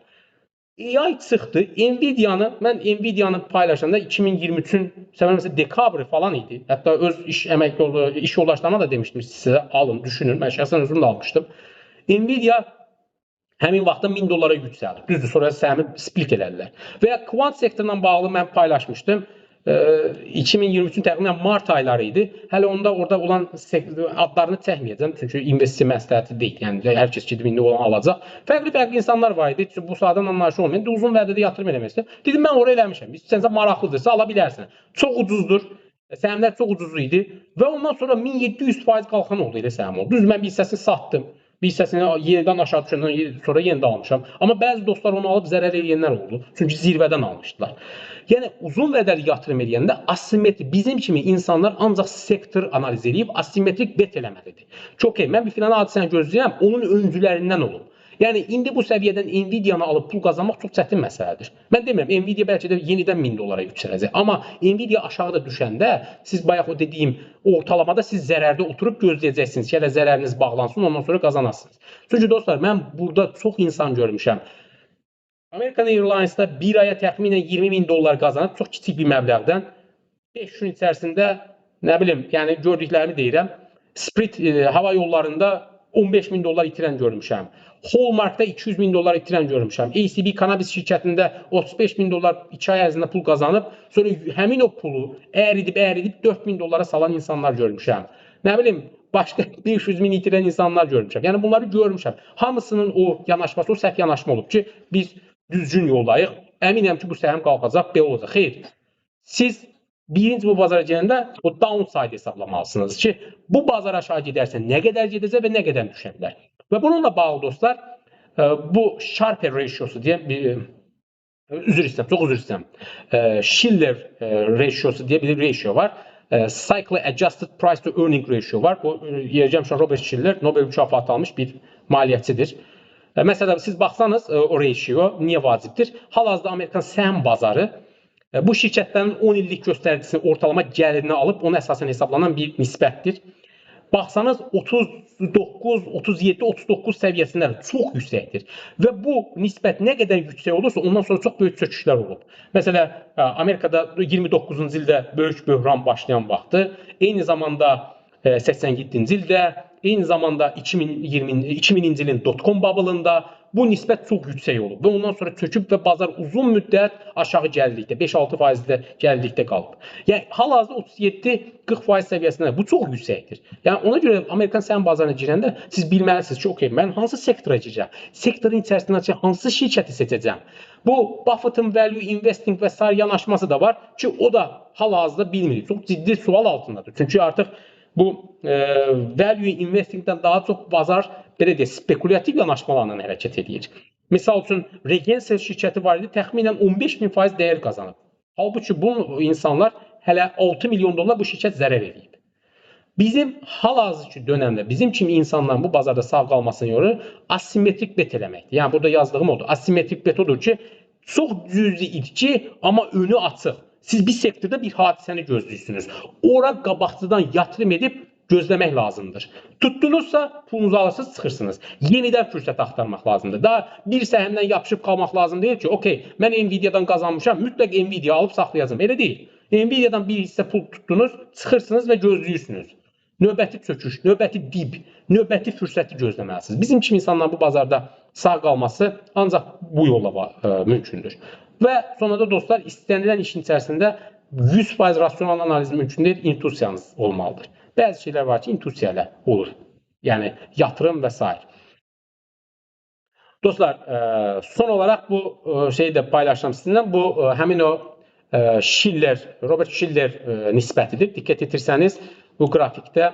AI çıxdı, Nvidia-nı paylaşanda 2023-ün dekabr falan idi. Hətta öz iş yoldaşlarıma da demişdim, sizə alın, düşünün. Mən şəxsən özüm də almışdım. Nvidia həmin vaxtda 1000 dollara yüksəldi. Düzdür, sonra səhmi split elədilər. Və ya kvant sektorla bağlı mən paylaşmışdım. 2023-ün təxminən mart ayları idi. Hələ onda orada olan adlarını çəkməyəcəm. Çünki investisiya məsləhəti deyil. Yəni hər kəs gedib indi olan alacaq. Fərqli insanlar var idi. Bu sahadan anlayışı olmayan. Uzun vədədə yatırım eləmək istəyir. Dedim mən oraya eləmişəm. İstəsə maraqlıdırsa ala bilərsən. Çox ucuzdur. Səhmlər çox ucuz idi və ondan sonra 1700% qalxan oldu elə səhm oldu. Düz mən bir hissəsini satdım. Bir hissəsini yenidən aşağı düşəndən sonra yenidən almışam. Amma bəzi dostlar onu alıb zərər edənlər oldu. Çünki zirvədən almışdılar. Yəni uzun vədəli yatırım edəndə asimetrik bizim kimi insanlar ancaq sektor analiz edib asimetrik bet eləməlidir. Çox mən bir filan hadisəni gözləyirəm, onun öncülərindən olum. Yəni indi bu səviyyədən Nvidia-nı alıb pul qazanmaq çox çətin məsələdir. Mən demirəm, Nvidia bəlkə də yenidən 1000 dollara yüksələcək. Amma Nvidia aşağıda düşəndə siz bayaq o dediyim ortalamada siz zərərdə oturub gözləyəcəksiniz ki, hələ zərəriniz bağlansın, ondan sonra qazanasınız. Çünki dostlar, mən burada çox insan görmüşəm. American Airlines-da bir aya təxminən 20.000 dollar qazanıb, çox kiçik bir məbləğdən 5 gün içərisində, nə bilim, yəni gördüklərimi deyirəm, Spirit hava yollarında 15.000 dollar itirən görmüşəm. Hallmarkda 200.000 dollar itirən görmüşəm. ACB Cannabis şirkətində 35.000 dollar 2 ay ərzində pul qazanıb, sonra həmin o pulu əyridib 4.000 dollara salan insanlar görmüşəm. Nə bilim, başqa 500.000 itirən insanlar görmüşəm. Yəni bunları görmüşəm. Hamısının o yanaşması, o səhv yanaşma olub ki, biz düzgün yoldayıq. Əminəm ki, bu səhəm qalxacaq, belə olacaq. Xeyr. Siz birinci bu bazara gələndə o downside hesablamalısınız ki, bu bazar aşağı gedərsə nə qədər gedəcək və nə qədər düşə bilər. Və bununla bağlı dostlar, bu Sharpe ratiosu deyə çok özür istəyirəm. Shiller ratiosu deyə bir ratio var. Cycle Adjusted Price to Earning ratio var. Bu yiyəcəm Robert Shiller Nobel mükafatı almış bir maliyyətçidir. Mesela siz baxsanız o ratio niyə vacibdir? Hal-hazırda Amerikan səhm bazarı bu şirkətlərin 10 illik göstəricisini ortalama gəlirini alıb ona əsasən hesablanan bir nisbətdir. Baxsanız 39, 37, 39 səviyyəsində çox yüksəkdir. Və bu nisbət nə qədər yüksək olursa ondan sonra çox böyük çöküşlər olub. Mesela Amerikada 29-cu ildə böyük böhran başlayan vaxtı, eyni zamanda 87-ci ildə, eyni zamanda 2000-ci ilin dotcom bubble'ında bu nisbət çox yüksək olub və ondan sonra çöküb və bazar uzun müddət aşağı gəldikdə, 5-6% gəldikdə qalıb. Yəni hal-hazırda 37-40% səviyyəsində bu çox yüksəkdir. Yəni ona görə Amerikan səhm bazarına girəndə siz bilməlisiniz ki, okey, mən hansı sektora girəcəm? Sektorun içərisində hansı şirkəti seçəcəm? Bu Buffett'ın value investing və sair yanaşması da var ki, o da hal-hazırda bilmirik. Çox ciddi sual altındadır. Çünki artıq bu value investingdən daha çox bazar belə deyək, spekulativ yanaşmalarla hərəkət edir. Misal üçün, Regency şirkəti var idi, təxminən 15.000% dəyər qazanıb. Halbuki bu insanlar hələ 6 milyon dollar bu şirkət zərər edib. Bizim hal-hazırki dönəmdə bizim kimi insanların bu bazarda sağ qalmasına görə asimetrik bet eləməkdir. Yəni burada yazdığım odur. Asimetrik bet odur ki, çox cüzi itki, amma önü açıq. Siz bir sektorda bir hadisəni gözləyirsiniz. Ora qabaqcıdan yatırım edib gözləmək lazımdır. Tutdunuzsa pulunuzu alırsınız, çıxırsınız. Yenidən fürsət axtarmaq lazımdır. Daha bir səhəmdən yapışıb qalmaq lazım deyil ki, okey, mən Nvidia'dan qazanmışam, mütləq Nvidia alıb saxlayacağım. Elə deyil. Nvidia'dan bir hissə pul tutdunuz, çıxırsınız və gözləyirsiniz. Növbəti çöküş, növbəti dib, növbəti fürsəti gözləməlisiniz. Bizim kimi insanların bu bazarda sağ qalması ancaq bu yolla mümkündür. Və sonunda dostlar, istənilən işin içərisində 100% rasional analiz mümkün deyil, intuisiyanız olmalıdır. Bəzi şeylər var ki, intuisiya ilə olur. Yəni, yatırım və s. Dostlar, son olaraq bu şeyi də paylaşacağım sizinlə. Bu, həmin o Shiller, Robert Shiller nisbətidir. Diqqət etirsəniz, bu qrafikdə,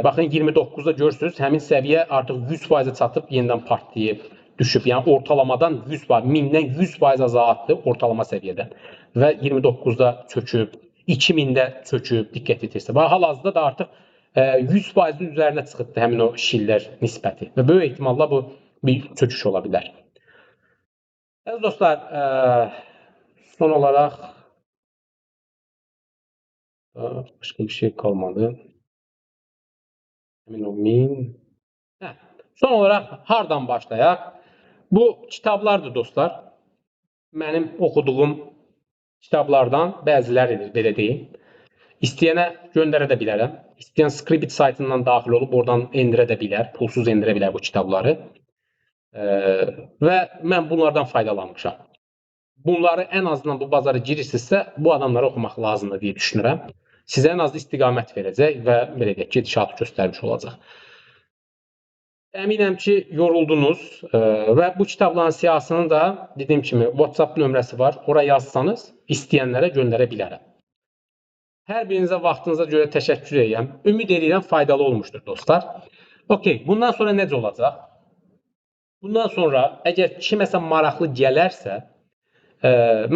baxın 29-da görürsünüz, həmin səviyyə artıq 100%-ə çatıb, yenidən partlayıb, düşüb. Yəni, ortalamadan 100%, 1000-dən 100% azaltdır ortalama səviyyədən. Və 29-da çöküb, 2000-də çöküb, diqqət etirsə. Hal-hazırda da artıq 100%-in üzərinə çıxıbdır həmin o Shiller nisbəti. Və böyük ehtimalla bu bir çöküş ola bilər. Əziz dostlar, son olaraq başqa bir şey qalmadı. Həmin o 1000. Son olaraq hardan başlayaq? Bu kitablardır dostlar. Mənim oxuduğum kitablardan bəziləridir, belə deyim. İstəyənə göndərə də bilərəm. İstəyən Scribd saytından daxil olub, oradan endirə də bilər, pulsuz endirə bilər bu kitabları. Və mən bunlardan faydalanmışam. Bunları ən azından bu bazara girirsinizsə, bu adamları oxumaq lazımdır deyə düşünürəm. Sizə ən az istiqamət verəcək və belə deyək ki, gedişatı göstərmiş olacaq. Əminəm ki, yoruldunuz və bu kitabların siyahısının da dediyim kimi WhatsApp nömrəsi var. Ora yazsanız istəyənlərə göndərə bilərəm. Hər birinizə vaxtınıza görə təşəkkür edirəm. Ümid edirəm faydalı olmuşdur dostlar. Okey, bundan sonra necə olacaq? Bundan sonra əgər kiməsə maraqlı gələrsə,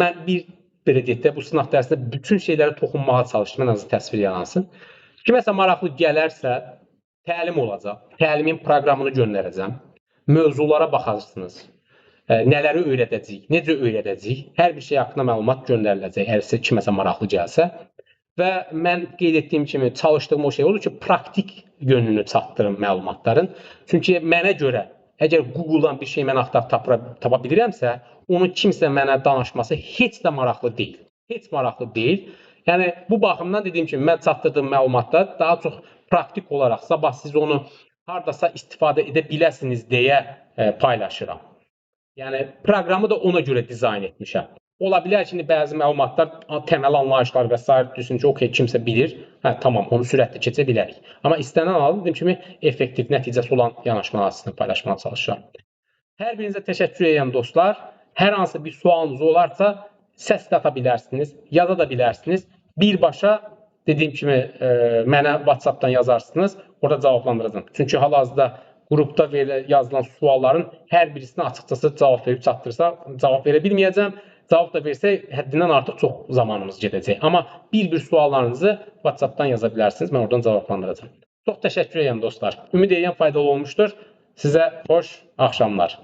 mən bir belə deyək də bu sınaq dərsində bütün şeylərə toxunmağa çalışdım, ən azı təsvir yaransın. Kiməsə maraqlı gələrsə, təlim olacaq. Təlimin proqramını göndərəcəm. Mövzulara baxarsınız. Nələri öyrədəcəyik, necə öyrədəcəyik. Hər bir şey haqqında məlumat göndəriləcək, əgər kiməsə maraqlı gəlsə. Və mən qeyd etdiyim kimi çalışdığım o şey olur ki, praktik yönünü çatdırım məlumatların. Çünki mənə görə, əgər Google-dan bir şey mən axtarıb tapa bilirəmsə, onu kimsə mənə danışması heç də maraqlı deyil. Heç maraqlı deyil. Yəni, bu baxımdan dediyim kimi, mən çatdırdığım məlumatlar daha çox praktik olaraq, sabah siz onu hardasa istifadə edə biləsiniz deyə paylaşıram. Yəni proqramı da ona görə dizayn etmişəm. Ola bilər ki, bəzi məlumatlar, təməl anlayışlar və s. düşün ki, okey, kimsə bilir. Hə, tamam, onu sürətli keçə bilərik. Amma istənilən halda dediyim kimi effektiv nəticəsi olan yanaşmalar sizinlə paylaşmağa çalışıram. Hər birinizə təşəkkür edirəm dostlar. Hər hansı bir sualınız olarsa səs də ata bilərsiniz, yaza da bilərsiniz. Birbaşa dediyim kimi mənə WhatsApp-dan yazarsınız, orada cavablandıracağam. Çünki hal-hazırda qrupda yazılan sualların hər birisinə açıqcası cavab verib çatdırsa, cavab verə bilməyəcəm. Cavab da versək, həddindən artıq çox zamanımız gedəcək. Amma bir-bir suallarınızı WhatsApp-dan yaza bilərsiniz, mən oradan cavablandıracağam. Çox təşəkkür edirəm dostlar. Ümid edirəm faydalı olmuşdur. Sizə xoş axşamlar.